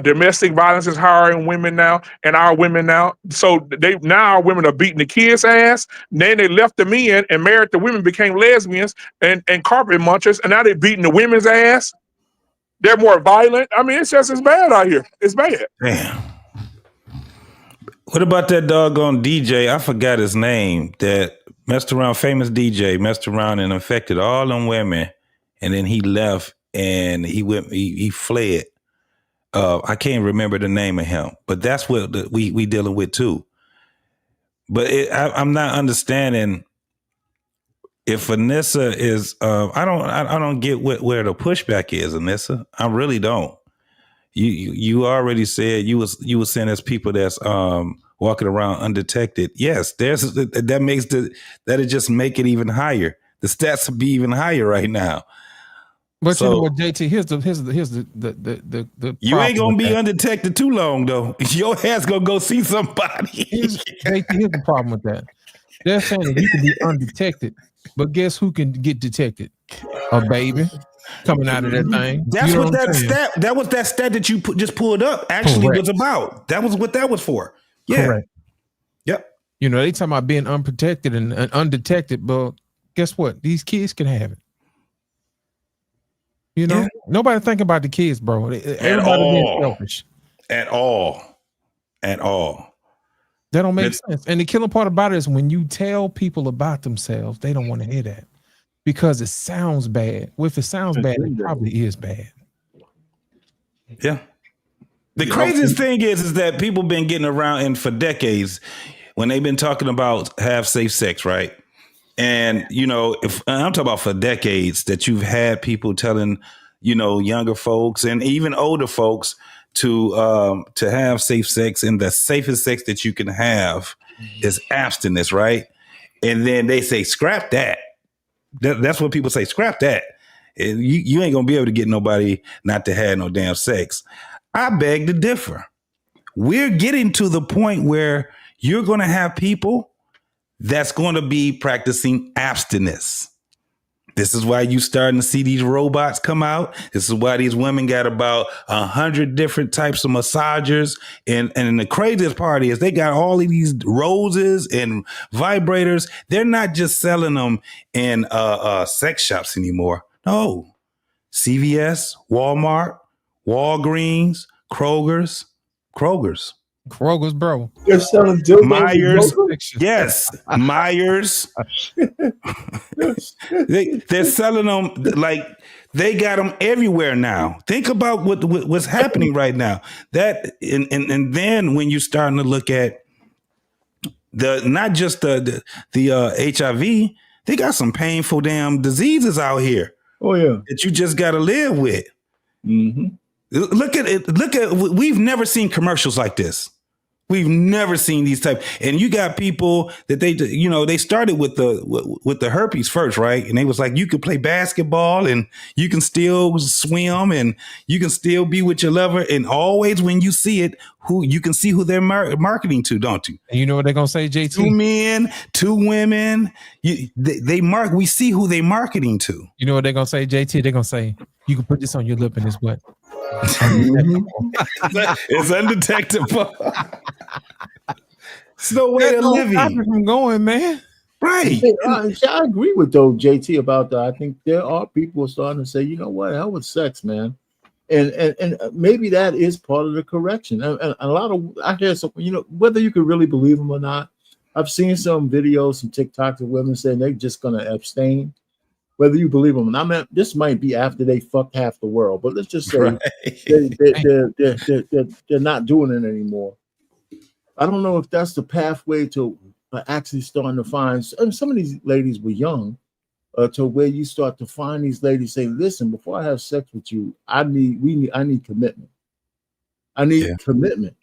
Speaker 13: Domestic violence is higher in women now, and our women now. So now our women are beating the kids' ass. Then they left the men and married the women, became lesbians and carpet munchers, and now they're beating the women's ass. They're more violent. I mean, it's bad out here. It's bad.
Speaker 7: Damn. What about that doggone DJ? I forgot his name. That messed around, famous DJ, messed around and infected all them women, and then he left and he fled. I can't remember the name of him, but that's what we dealing with too. But I'm not understanding if Anissa is. I don't get where the pushback is, Anissa. I really don't. You already said you was saying there's people that's walking around undetected. Yes, that makes that'll just make it even higher. The stats will be even higher right now.
Speaker 2: But so, you know what, JT? Here's the
Speaker 7: you ain't gonna be undetected too long though. Your ass gonna go see somebody.
Speaker 2: Here's the problem with that. They're saying that you can be undetected, but guess who can get detected? A baby coming out of that thing.
Speaker 7: That's what that stat. That was that stat that you just pulled up. Actually, was about. That was what that was for. Yeah.
Speaker 2: Correct.
Speaker 7: Yep.
Speaker 2: You know, they talking about being unprotected and undetected, but guess what? These kids can have it. You know, nobody think about the kids, bro. Everybody being selfish.
Speaker 7: At all.
Speaker 2: That don't make sense. And the killing part about it is when you tell people about themselves, they don't want to hear that because it sounds bad. Well, if it sounds bad, it probably is bad.
Speaker 7: Yeah. The craziest thing is that people been getting around and for decades when they've been talking about have safe sex, right? And, you know, if I'm talking about for decades that you've had people telling, you know, younger folks and even older folks to have safe sex, and the safest sex that you can have is abstinence, right? And then they say, scrap that. That's what people say, scrap that. You ain't gonna be able to get nobody not to have no damn sex. I beg to differ. We're getting to the point where you're going to have people that's going to be practicing abstinence. This is why you starting to see these robots come out. This is why these women got about 100 different types of massagers. And the craziest part is they got all of these roses and vibrators. They're not just selling them in sex shops anymore. No, CVS, Walmart, Walgreens, Kroger's,
Speaker 2: bro.
Speaker 4: They're selling dildos.
Speaker 7: Myers, yes, Myers. They're selling them like they got them everywhere now. Think about what's happening right now. That and then when you're starting to look at the not just the HIV, they got some painful damn diseases out here.
Speaker 4: Oh yeah,
Speaker 7: that you just got to live with.
Speaker 4: Mm-hmm.
Speaker 7: Look at it. We've never seen commercials like this. We've never seen these type. And you got people that they started with the herpes first, right? And they was like, you could play basketball and you can still swim and you can still be with your lover. And always when you see it, you can see who they're marketing to, don't you?
Speaker 2: And you know what they're gonna say, JT?
Speaker 7: 2 men, 2 women. We see who they marketing to.
Speaker 2: You know what they're gonna say, JT? They're gonna say, you can put this on your lip and it's wet.
Speaker 7: It's undetectable. It's no way of living.
Speaker 2: From going, man.
Speaker 7: Right.
Speaker 4: I agree with though JT about that. I think there are people starting to say, you know what, hell with sex, man. And maybe that is part of the correction. And a lot of I hear some, whether you can really believe them or not. I've seen some videos, some TikToks of women saying they're just gonna abstain. Whether you believe them, and I mean, this might be after they fucked half the world, but let's just say they're not doing it anymore. I don't know if that's the pathway to actually starting to find. And some of these ladies were young, to where you start to find these ladies say, "Listen, before I have sex with you, I need commitment. I need commitment,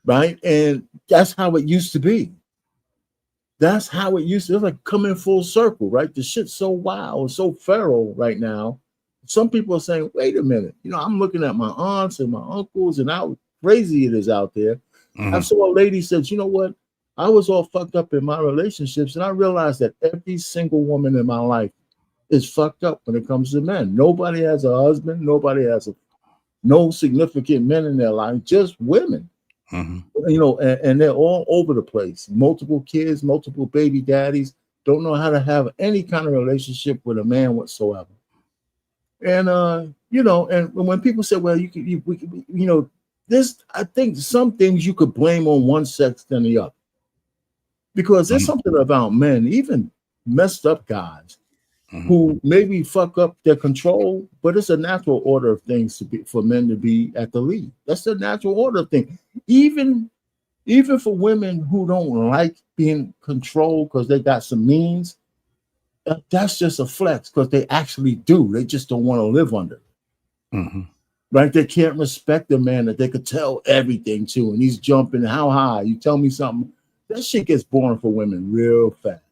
Speaker 4: right?" And that's how it used to be. That's how it used to. It's like coming full circle, right? The shit's so wild and so feral right now. Some people are saying, wait a minute. I'm looking at my aunts and my uncles and how crazy it is out there. Mm-hmm. I saw a lady said, you know what? I was all fucked up in my relationships. And I realized that every single woman in my life is fucked up when it comes to men. Nobody has a husband. Nobody has no significant men in their life, just women. Mm-hmm. And they're all over the place. Multiple kids, multiple baby daddies, don't know how to have any kind of relationship with a man whatsoever. And and when people say, well, this, I think some things you could blame on one sex than the other, because there's something about men, even messed up guys, who maybe fuck up their control, but it's a natural order of things for men to be at the lead. That's the natural order of things. Even for women who don't like being controlled because they got some means, that's just a flex because they actually do. They just don't want to live under. Mm-hmm. Right? They can't respect the man that they could tell everything to, and he's jumping how high. You tell me something, that shit gets boring for women real fast.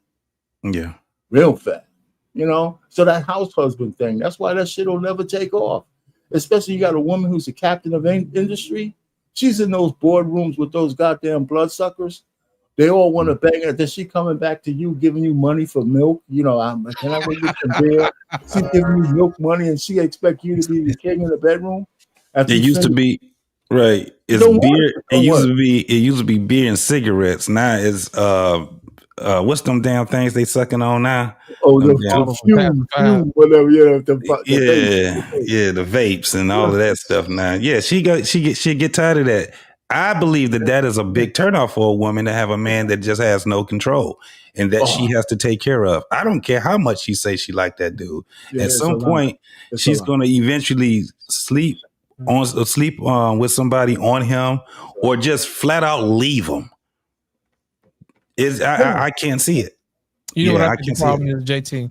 Speaker 7: Yeah.
Speaker 4: Real fast. So that house husband thing, that's why that shit will never take off. Especially you got a woman who's a captain of industry. She's in those boardrooms with those goddamn bloodsuckers. They all want to bang her. Then she coming back to you, giving you money for milk. Can I go get some beer? She's giving you milk money, and she expect you to be the king in the bedroom.
Speaker 7: It used to be right. It's beer. It used to be beer and cigarettes. Now it's what's them damn things they sucking on now?
Speaker 4: Oh, the fume, whatever.
Speaker 7: The vapes and all of that stuff. Now, she get tired of that. I believe that is a big turnoff for a woman to have a man that just has no control and that she has to take care of. I don't care how much she says she like that dude. At some point, she's going to eventually sleep with somebody on him, or just flat out leave him. I can't see it.
Speaker 2: You know what I think the problem is, JT?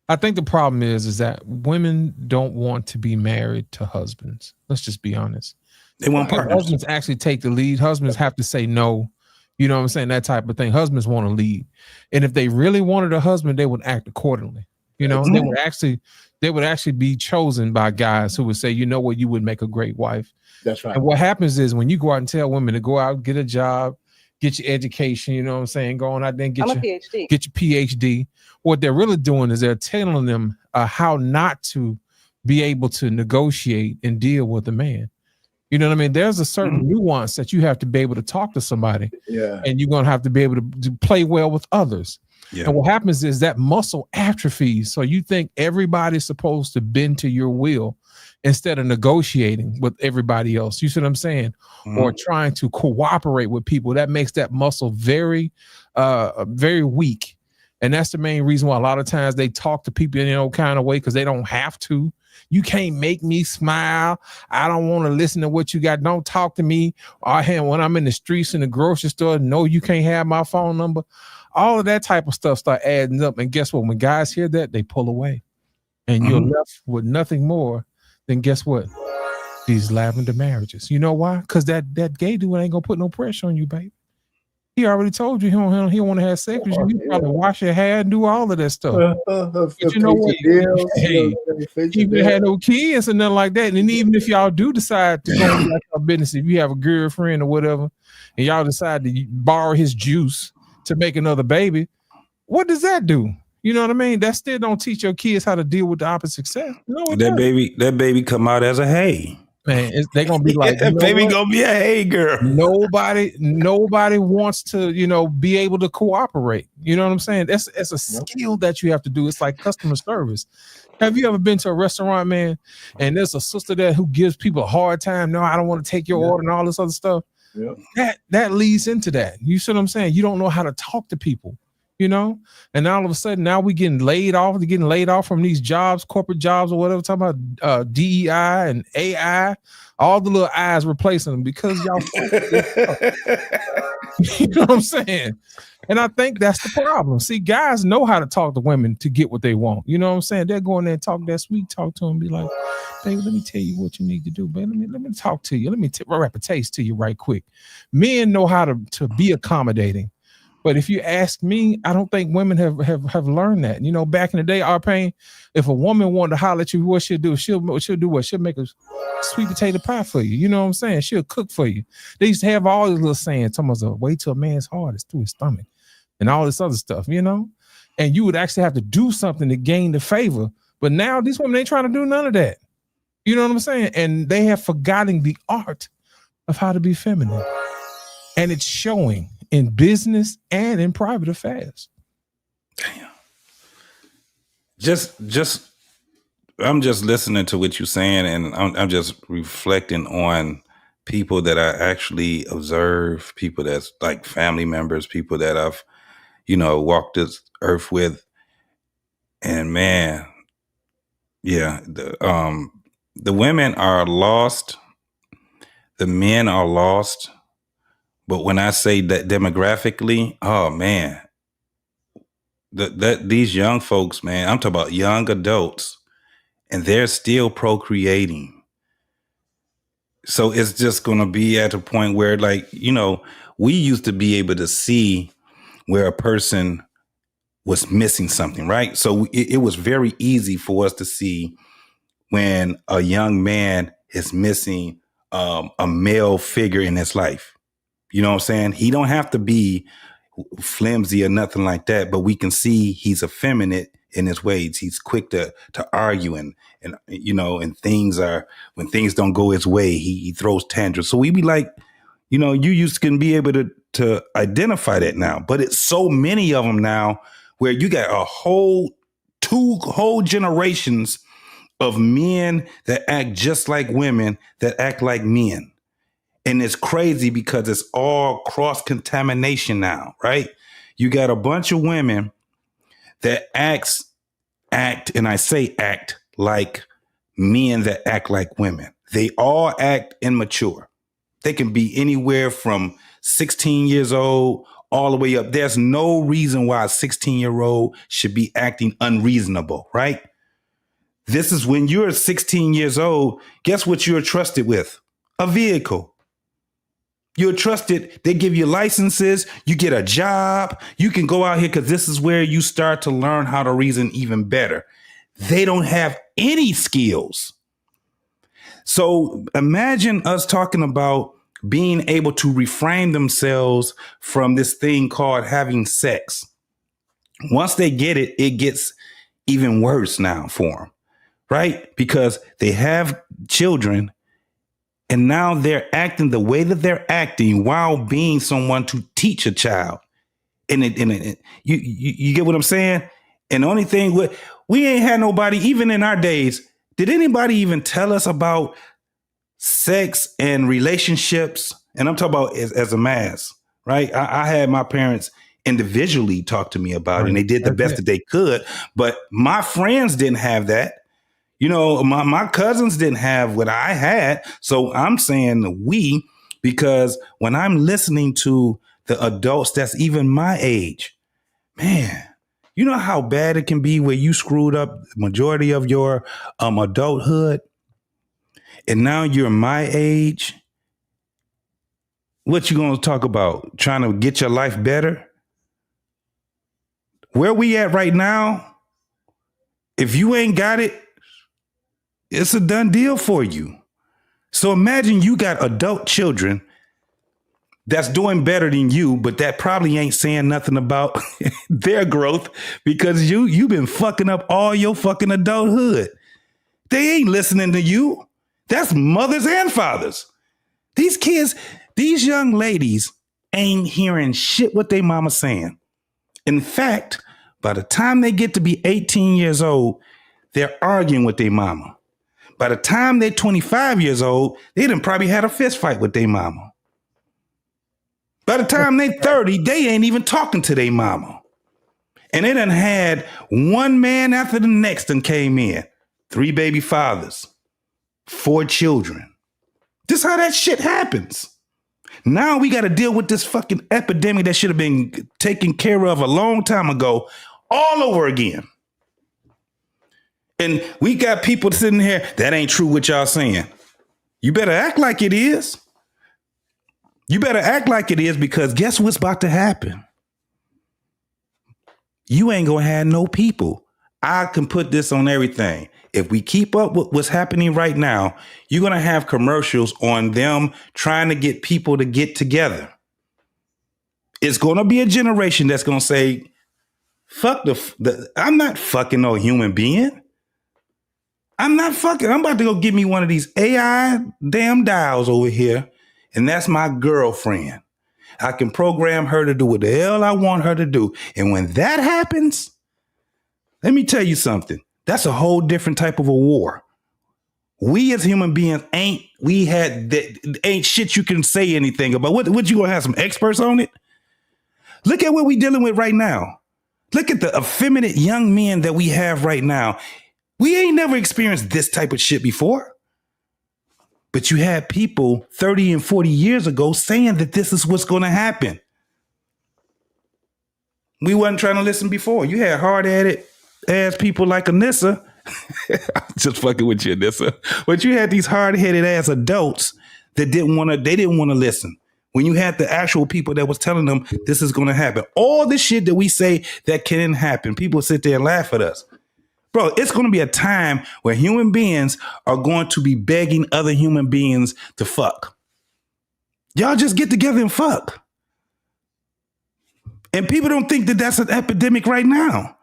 Speaker 2: I think the problem is that women don't want to be married to husbands. Let's just be honest.
Speaker 7: They want partners.
Speaker 2: Husbands actually take the lead. Husbands have to say no. You know what I'm saying? That type of thing. Husbands want to lead. And if they really wanted a husband, they would act accordingly. You know, they would actually be chosen by guys who would say, you know what, you would make a great wife.
Speaker 4: That's right.
Speaker 2: And what happens is when you go out and tell women to go out, get a job, get your education, you know what I'm saying, go on out there and get your PhD. What they're really doing is they're telling them how not to be able to negotiate and deal with a man. You know what I mean? There's a certain nuance that you have to be able to talk to somebody.
Speaker 4: Yeah.
Speaker 2: And you're going to have to be able to play well with others. Yeah. And what happens is that muscle atrophies. So you think everybody's supposed to bend to your will instead of negotiating with everybody else. You see what I'm saying? Or trying to cooperate with people. That makes that muscle very, very weak. And that's the main reason why a lot of times they talk to people in no kind of way because they don't have to. You can't make me smile. I don't want to listen to what you got. Don't talk to me. When I'm in the streets in the grocery store, no, you can't have my phone number. All of that type of stuff start adding up. And guess what? When guys hear that, they pull away. And you're left with nothing more than, guess what? These lavender marriages. You know why? Because that gay dude ain't going to put no pressure on you, baby. He already told you he don't want to have sex with you. He probably wash your hair and do all of that stuff. But you know what? Hey, even had no kids and nothing like that. And even if y'all do decide to go into our business, if you have a girlfriend or whatever, and y'all decide to borrow his juice to make another baby, what does that do? You know what I mean? That still don't teach your kids how to deal with the opposite sex. No,
Speaker 7: that baby come out as a hey.
Speaker 2: Man, they're gonna be like,
Speaker 7: that baby gonna be a hey girl.
Speaker 2: Nobody wants to, be able to cooperate. You know what I'm saying? It's a skill that you have to do. It's like customer service. Have you ever been to a restaurant, man, and there's a sister there who gives people a hard time? No, I don't want to take your order and all this other stuff. That leads into that. You see what I'm saying? You don't know how to talk to people. And all of a sudden now we getting laid off. They're getting laid off from these jobs, corporate jobs or whatever. Talking about DEI and AI, all the little I's replacing them because y'all. You know what I'm saying? And I think that's the problem. See, guys know how to talk to women to get what they want. You know what I'm saying? They're going there and talk that sweet talk to them, be like, baby, let me tell you what you need to do, baby. Let me talk to you. Let me wrap a taste to you right quick. Men know how to be accommodating. But if you ask me, I don't think women have learned that. Back in the day, our pain, if a woman wanted to holler at you, what she'll do? She'll do what? She'll make a sweet potato pie for you. You know what I'm saying? She'll cook for you. They used to have all these little sayings, wait till a man's heart is through his stomach and all this other stuff, and you would actually have to do something to gain the favor. But now these women ain't trying to do none of that. You know what I'm saying? And they have forgotten the art of how to be feminine. And it's showing in business and in private affairs.
Speaker 7: Damn. I'm just listening to what you're saying, and I'm just reflecting on people that I actually observe, people that's like family members, people that I've, walked this earth with. And man, yeah, the women are lost, the men are lost. But when I say that demographically, oh man, these young folks, man, I'm talking about young adults, and they're still procreating. So it's just going to be at a point where, we used to be able to see where a person was missing something, right? So it was very easy for us to see when a young man is missing a male figure in his life. You know what I'm saying? He don't have to be flimsy or nothing like that, but we can see he's effeminate in his ways. He's quick to argue and when things don't go his way, he throws tantrums. So we be like, you used to be able to identify that now, but it's so many of them now where you got two whole generations of men that act just like women that act like men. And it's crazy because it's all cross-contamination now, right? You got a bunch of women that act, and I say act like men that act like women. They all act immature. They can be anywhere from 16 years old all the way up. There's no reason why a 16-year-old should be acting unreasonable, right? This is when you're 16 years old, guess what you're trusted with? A vehicle. You're trusted. They give you licenses. You get a job. You can go out here because this is where you start to learn how to reason even better. They don't have any skills. So imagine us talking about being able to refrain themselves from this thing called having sex. Once they get it, it gets even worse now for them, right? Because they have children and now they're acting the way that they're acting while being someone to teach a child. And you get what I'm saying? And the only thing we ain't had nobody, even in our days, did anybody even tell us about sex and relationships? And I'm talking about as a mass, right? I had my parents individually talk to me about it, and they did the best that they could. But my friends didn't have that. You know, my cousins didn't have what I had. So I'm saying we, because when I'm listening to the adults that's even my age, man, you know how bad it can be where you screwed up the majority of your adulthood, and now you're my age. What you gonna talk about? Trying to get your life better? Where we at right now, if you ain't got it, it's a done deal for you. So imagine you got adult children that's doing better than you, but that probably ain't saying nothing about their growth because you've been fucking up all your fucking adulthood. They ain't listening to you. That's mothers and fathers. These kids, these young ladies ain't hearing shit what they mama saying. In fact, by the time they get to be 18 years old, they're arguing with their mama. By the time they're 25 years old, they done probably had a fist fight with their mama. By the time they're 30, they ain't even talking to their mama. And they done had one man after the next and came in. 3 baby fathers, 4 children. This is how that shit happens. Now we got to deal with this fucking epidemic that should have been taken care of a long time ago all over again. And we got people sitting here, that ain't true what y'all saying. You better act like it is. You better act like it is, because guess what's about to happen? You ain't gonna have no people. I can put this on everything. If we keep up with what's happening right now, you're gonna have commercials on them trying to get people to get together. It's gonna be a generation that's gonna say, fuck I'm not fucking no human being. I'm not fucking. I'm about to go get me one of these AI damn dials over here, and that's my girlfriend. I can program her to do what the hell I want her to do. And when that happens, let me tell you something. That's a whole different type of a war. We as human beings ain't shit you can say anything about. What you gonna have some experts on it? Look at what we dealing with right now. Look at the effeminate young men that we have right now. We ain't never experienced this type of shit before. But you had people 30 and 40 years ago saying that this is what's going to happen. We wasn't trying to listen before. You had hard-headed ass people like Anissa. I'm just fucking with you, Anissa. But you had these hard-headed ass adults that didn't want to listen. When you had the actual people that was telling them this is going to happen. All the shit that we say that can happen, people sit there and laugh at us. Bro, it's going to be a time where human beings are going to be begging other human beings to fuck. Y'all just get together and fuck. And people don't think that that's an epidemic right now.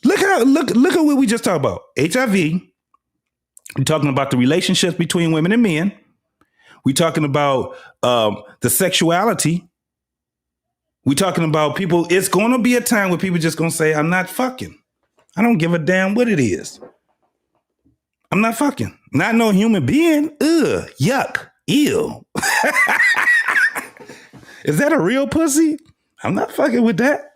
Speaker 7: Look at what we just talked about. HIV. We're talking about the relationships between women and men. We're talking about the sexuality. We're talking about people. It's going to be a time where people just going to say, I'm not fucking. I don't give a damn what it is. I'm not fucking. Not no human being. Ugh, yuck, ew. Is that a real pussy? I'm not fucking with that.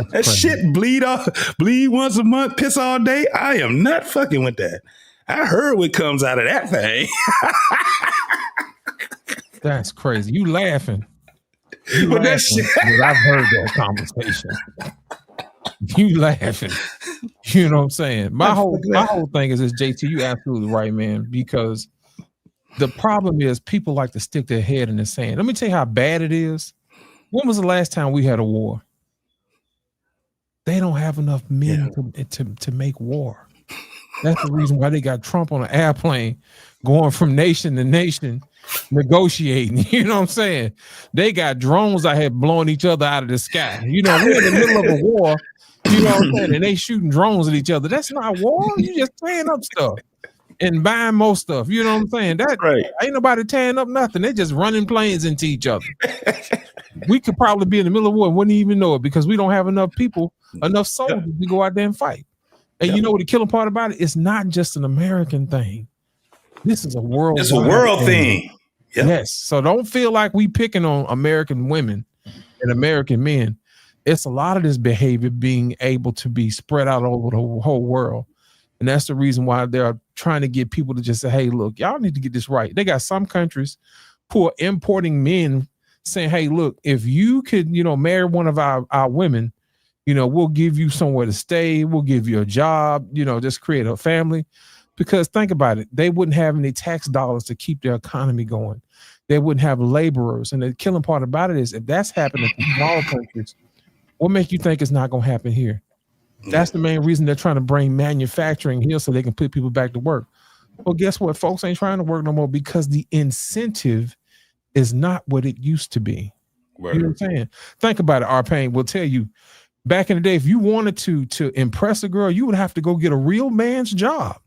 Speaker 7: That shit bleed once a month, piss all day. I am not fucking with that. I heard what comes out of that thing.
Speaker 2: That's crazy. You laughing. But that shit. I've heard that conversation. You laughing. You know what I'm saying? My whole thing is this, JT, you absolutely right, man, because The problem is people like to stick their head in the sand. Let me tell you how bad it is. When was the last time we had a war? They don't have enough men to make war. That's the reason why they got Trump on an airplane going from nation to nation negotiating. You know what I'm saying? They got drones out here blowing each other out of the sky. You know, we're in the middle of a war, you know what I'm saying? And they shooting drones at each other. That's not war. You just tearing up stuff and buying more stuff. You know what I'm saying? That ain't nobody tearing up nothing. They just running planes into each other. We could probably be in the middle of war and wouldn't even know it because we don't have enough people, enough soldiers to go out there and fight. And you know what the killing part about it? It's not just an American thing. This is a world.
Speaker 7: It's a world thing.
Speaker 2: Yes. So don't feel like we picking on American women and American men. It's a lot of this behavior being able to be spread out over the whole world. And that's the reason why they're trying to get people to just say, hey, look, y'all need to get this right. They got some countries who are importing men saying, hey, look, if you could, you know, marry one of our women, you know, we'll give you somewhere to stay. We'll give you a job, you know, just create a family. Because think about it, they wouldn't have any tax dollars to keep their economy going. They wouldn't have laborers. And the killing part about it is if that's happening in smaller countries, what makes you think it's not going to happen here? That's the main reason they're trying to bring manufacturing here so they can put people back to work. Well, guess what? Folks ain't trying to work no more because the incentive is not what it used to be. Word. You know what I'm saying? Think about it. Arpain will tell you, back in the day, if you wanted to impress a girl, you would have to go get a real man's job.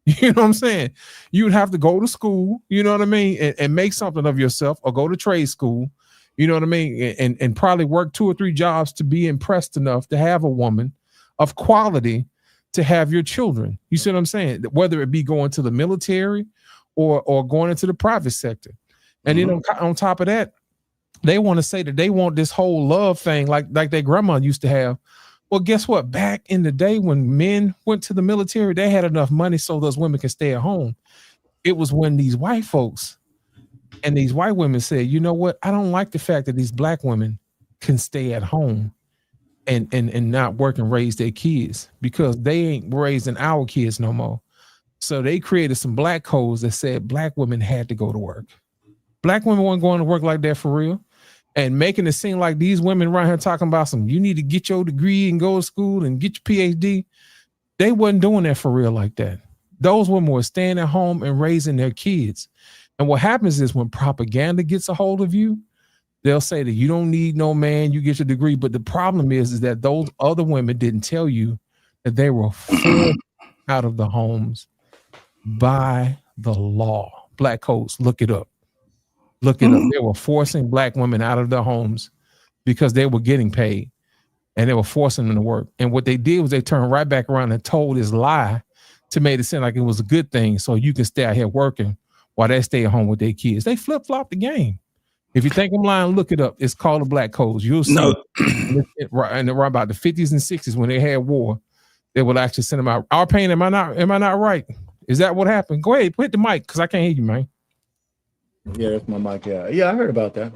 Speaker 2: You know what I'm saying? You would have to go to school, you know what I mean, and make something of yourself or go to trade school, you know what I mean, and probably work 2 or 3 jobs to be impressed enough to have a woman of quality to have your children. You see what I'm saying? Whether it be going to the military or going into the private sector. And then on top of that, they want to say that they want this whole love thing like their grandma used to have. Well, guess what? Back in the day when men went to the military, they had enough money so those women could stay at home. It was when these white folks and these white women said, you know what? I don't like the fact that these black women can stay at home and not work and raise their kids because they ain't raising our kids no more. So they created some black codes that said black women had to go to work. Black women weren't going to work like that for real. And making it seem like these women around here talking about you need to get your degree and go to school and get your PhD. They wasn't doing that for real like that. Those women were staying at home and raising their kids. And what happens is when propaganda gets a hold of you, they'll say that you don't need no man, you get your degree. But the problem is that those other women didn't tell you that they were forced out of the homes by the law. Black codes, look it up. Look it up. They were forcing black women out of their homes because they were getting paid and they were forcing them to work. And what they did was they turned right back around and told this lie to make it seem like it was a good thing. So you can stay out here working while they stay at home with their kids. They flip-flopped the game. If you think I'm lying, look it up. It's called the Black Codes. You'll see and around about the 50s and 60s when they had war, they would actually send them out. Arpain, am I not right? Is that what happened? Go ahead, put the mic because I can't hear you, man.
Speaker 4: Yeah, that's my mic. Yeah, I heard about that.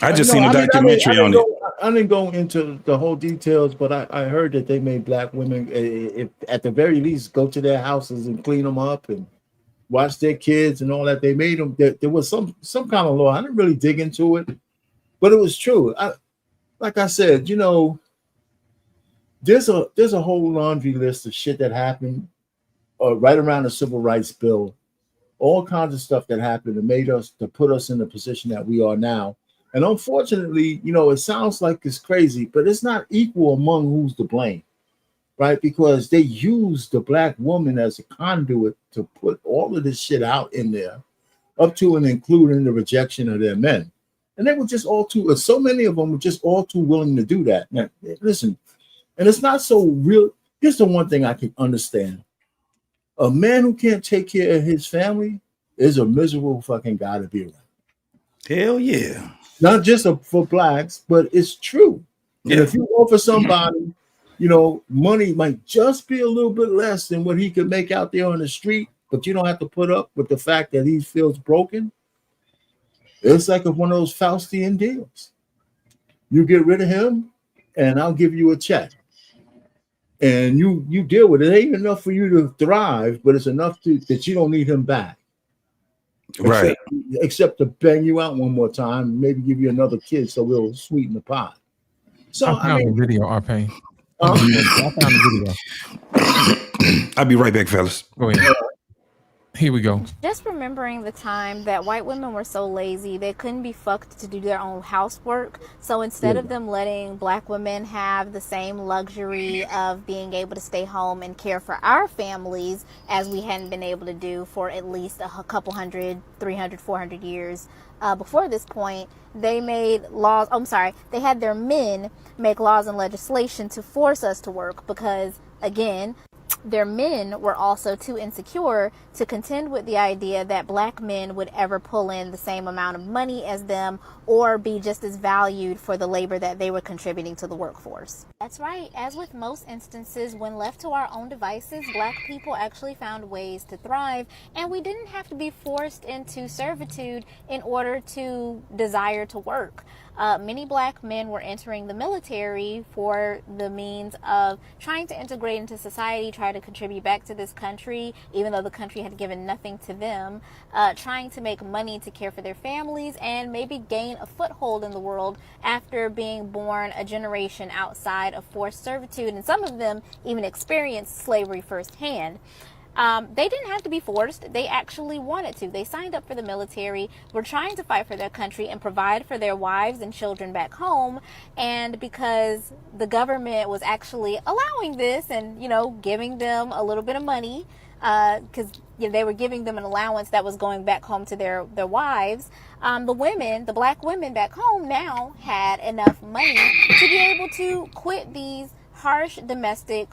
Speaker 7: I just seen a documentary on it.
Speaker 4: I didn't go into the whole details, but I heard that they made black women, if, at the very least, go to their houses and clean them up and watch their kids and all that. They made them. There was some kind of law. I didn't really dig into it, but it was true. Like I said, you know, there's a whole laundry list of shit that happened right around the Civil Rights Bill. All kinds of stuff that happened and made us to put us in the position that we are now. And unfortunately, you know, it sounds like it's crazy, but it's not equal among who's to blame, right? Because they use the black woman as a conduit to put all of this shit out in there, up to and including the rejection of their men. And they were just all too, so many of them were just all too willing to do that. Now, listen, and it's not so real. Here's the one thing I can understand. A man who can't take care of his family is a miserable fucking guy to be around.
Speaker 7: Hell yeah.
Speaker 4: Not just for blacks, but it's true. Yeah. And if you offer somebody, you know, money might just be a little bit less than what he could make out there on the street, but you don't have to put up with the fact that he feels broken. It's like one of those Faustian deals. You get rid of him, and I'll give you a check. And you deal with it. It ain't enough for you to thrive, but it's enough that you don't need him back.
Speaker 7: Right.
Speaker 4: Except to bang you out one more time, maybe give you another kid so we'll sweeten the pot. So
Speaker 2: I found the video, R-Pain. I found the video.
Speaker 7: I'll be right back, fellas.
Speaker 2: Go ahead. Here we go.
Speaker 12: Just remembering the time that white women were so lazy, they couldn't be fucked to do their own housework. So instead of them letting black women have the same luxury of being able to stay home and care for our families as we hadn't been able to do for at least a couple 300, 400 years before this point, they made laws. They had their men make laws and legislation to force us to work because, again, their men were also too insecure to contend with the idea that black men would ever pull in the same amount of money as them or be just as valued for the labor that they were contributing to the workforce. That's right. As with most instances, when left to our own devices, black people actually found ways to thrive, and we didn't have to be forced into servitude in order to desire to work. Many black men were entering the military for the means of trying to integrate into society, try to contribute back to this country, even though the country had given nothing to them, trying to make money to care for their families and maybe gain a foothold in the world after being born a generation outside of forced servitude, and some of them even experienced slavery firsthand. They didn't have to be forced. They actually wanted to. They signed up for the military, were trying to fight for their country and provide for their wives and children back home. And because the government was actually allowing this and, giving them a little bit of money, because they were giving them an allowance that was going back home to their wives, the black women back home now had enough money to be able to quit these harsh domestic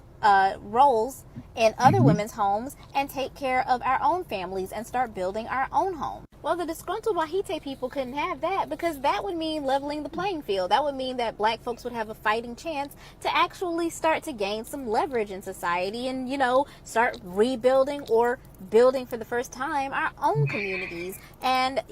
Speaker 12: roles in other women's homes and take care of our own families and start building our own home. Well, the disgruntled Wahite people couldn't have that because that would mean leveling the playing field. That would mean that black folks would have a fighting chance to actually start to gain some leverage in society and, start rebuilding or building for the first time our own communities and,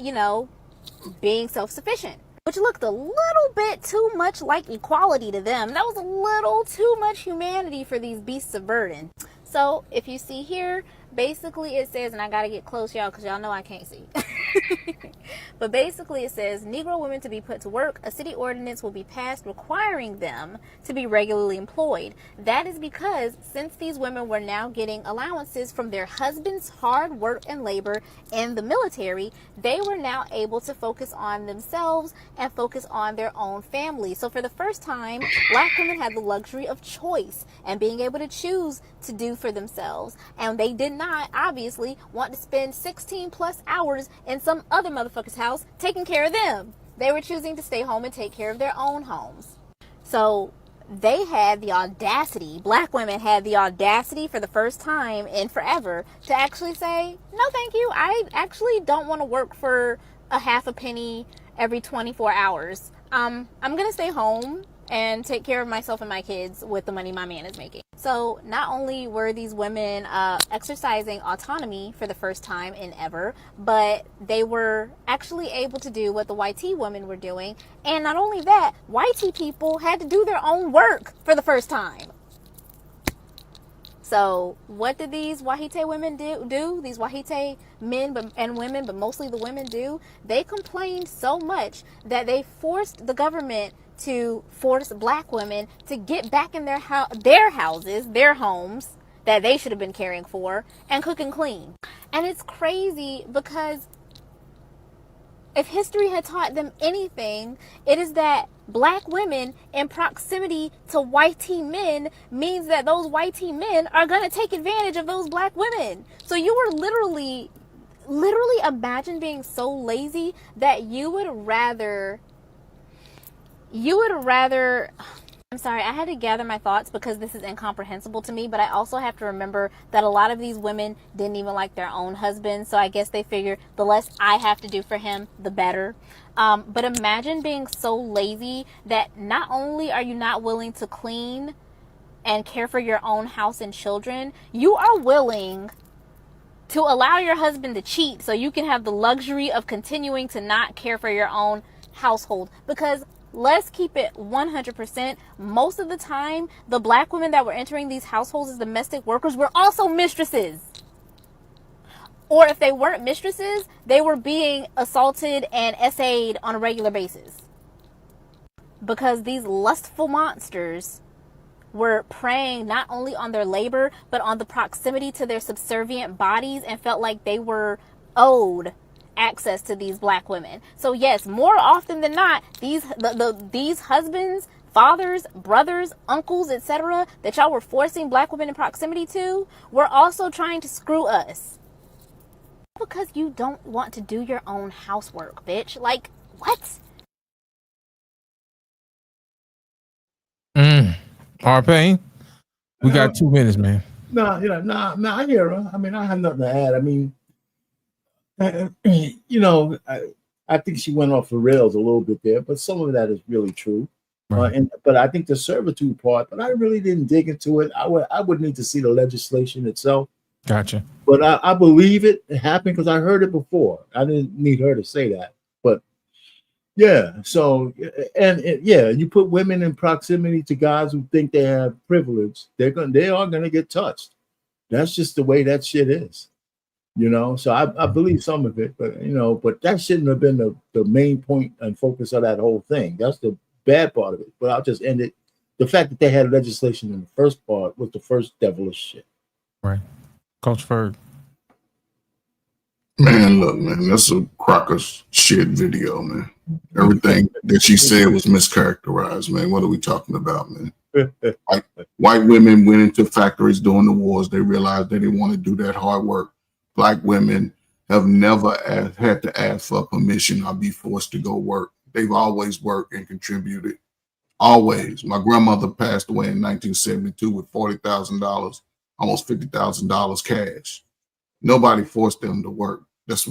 Speaker 12: being self-sufficient, which looked a little bit too much like equality to them. That was a little too much humanity for these beasts of burden. So if you see here, basically it says, and I gotta get close, y'all, because y'all know I can't see. But basically it says, Negro women to be put to work, a city ordinance will be passed requiring them to be regularly employed. That is because since these women were now getting allowances from their husbands' hard work and labor in the military, they were now able to focus on themselves and focus on their own family. So for the first time, black women had the luxury of choice and being able to choose to do for themselves. And they did not, obviously, want to spend 16 plus hours in some other motherfucker's house taking care of them. They were choosing to stay home and take care of their own homes. So they had the audacity, black women had the audacity for the first time in forever to actually say, no thank you, I actually don't want to work for a half a penny every 24 hours. I'm gonna stay home and take care of myself and my kids with the money my man is making. So not only were these women exercising autonomy for the first time in ever, but they were actually able to do what the white women were doing. And not only that, white people had to do their own work for the first time. So what did these Wahite women do? These Wahite men and women, but mostly the women do? They complained so much that they forced the government to force black women to get back in their houses, their homes that they should have been caring for, and cook and clean. And it's crazy because if history had taught them anything, it is that black women in proximity to white men means that those white men are going to take advantage of those black women. So you were literally imagine being so lazy that you would rather, I'm sorry, I had to gather my thoughts because this is incomprehensible to me, but I also have to remember that a lot of these women didn't even like their own husbands, so I guess they figure the less I have to do for him, the better. But imagine being so lazy that not only are you not willing to clean and care for your own house and children, you are willing to allow your husband to cheat so you can have the luxury of continuing to not care for your own household. Because let's keep it 100%. Most of the time, the black women that were entering these households as domestic workers were also mistresses. Or if they weren't mistresses, they were being assaulted and essayed on a regular basis. Because these lustful monsters were preying not only on their labor, but on the proximity to their subservient bodies, and felt like they were owed access to these black women. So yes, more often than not, these husbands, fathers, brothers, uncles, etc., that y'all were forcing black women in proximity to, were also trying to screw us. Because you don't want to do your own housework, bitch. Like, what?
Speaker 2: R-Pain, we got 2 minutes, man.
Speaker 4: No, I hear her. I mean, I have nothing to add. I mean, I think she went off the rails a little bit there, but some of that is really true.
Speaker 2: Right.
Speaker 4: But I think the servitude part, but I really didn't dig into it. I would need to see the legislation itself.
Speaker 2: Gotcha.
Speaker 4: But I believe it happened because I heard it before. I didn't need her to say that. But yeah, so you put women in proximity to guys who think they have privilege, they are gonna get touched. That's just the way that shit is. So I believe some of it, but that shouldn't have been the main point and focus of that whole thing. That's the bad part of it. But I'll just end it. The fact that they had legislation in the first part was the first devilish shit.
Speaker 2: Right. Coach Ferg.
Speaker 6: Man, look, man, that's a crocker shit video, man. Everything that she said was mischaracterized, man. What are we talking about, man? White women went into factories during the wars. They realized they didn't want to do that hard work. Black women have never had to ask for permission or be forced to go work. They've always worked and contributed. Always. My grandmother passed away in 1972 with $40,000, almost $50,000 cash. Nobody forced them to work. That's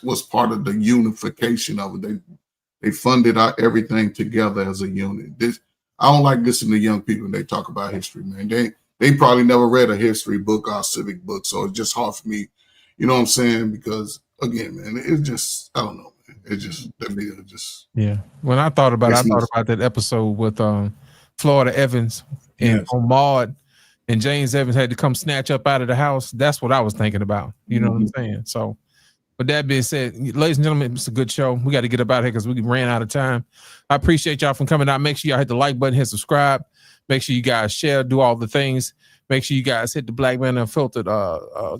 Speaker 6: what's part of the unification of it. They funded out everything together as a unit. I don't like listening to young people when they talk about history, man. They probably never read a history book or a civic book, so it's just hard for me. You know what I'm saying? Because again, man, it's just, I don't know, man. It's just that video just.
Speaker 2: Yeah. When I thought about that episode with Florida Evans and on Maude, and James Evans had to come snatch up out of the house. That's what I was thinking about. You know what I'm saying? So, with that being said, ladies and gentlemen, it's a good show. We got to get up out of here because we ran out of time. I appreciate y'all for coming out. Make sure y'all hit the like button, hit subscribe. Make sure you guys share, do all the things. Make sure you guys hit the Black Man Unfiltered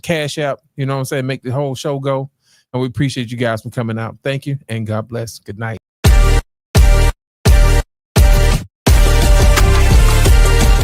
Speaker 2: Cash App. You know what I'm saying? Make the whole show go. And we appreciate you guys for coming out. Thank you and God bless. Good night.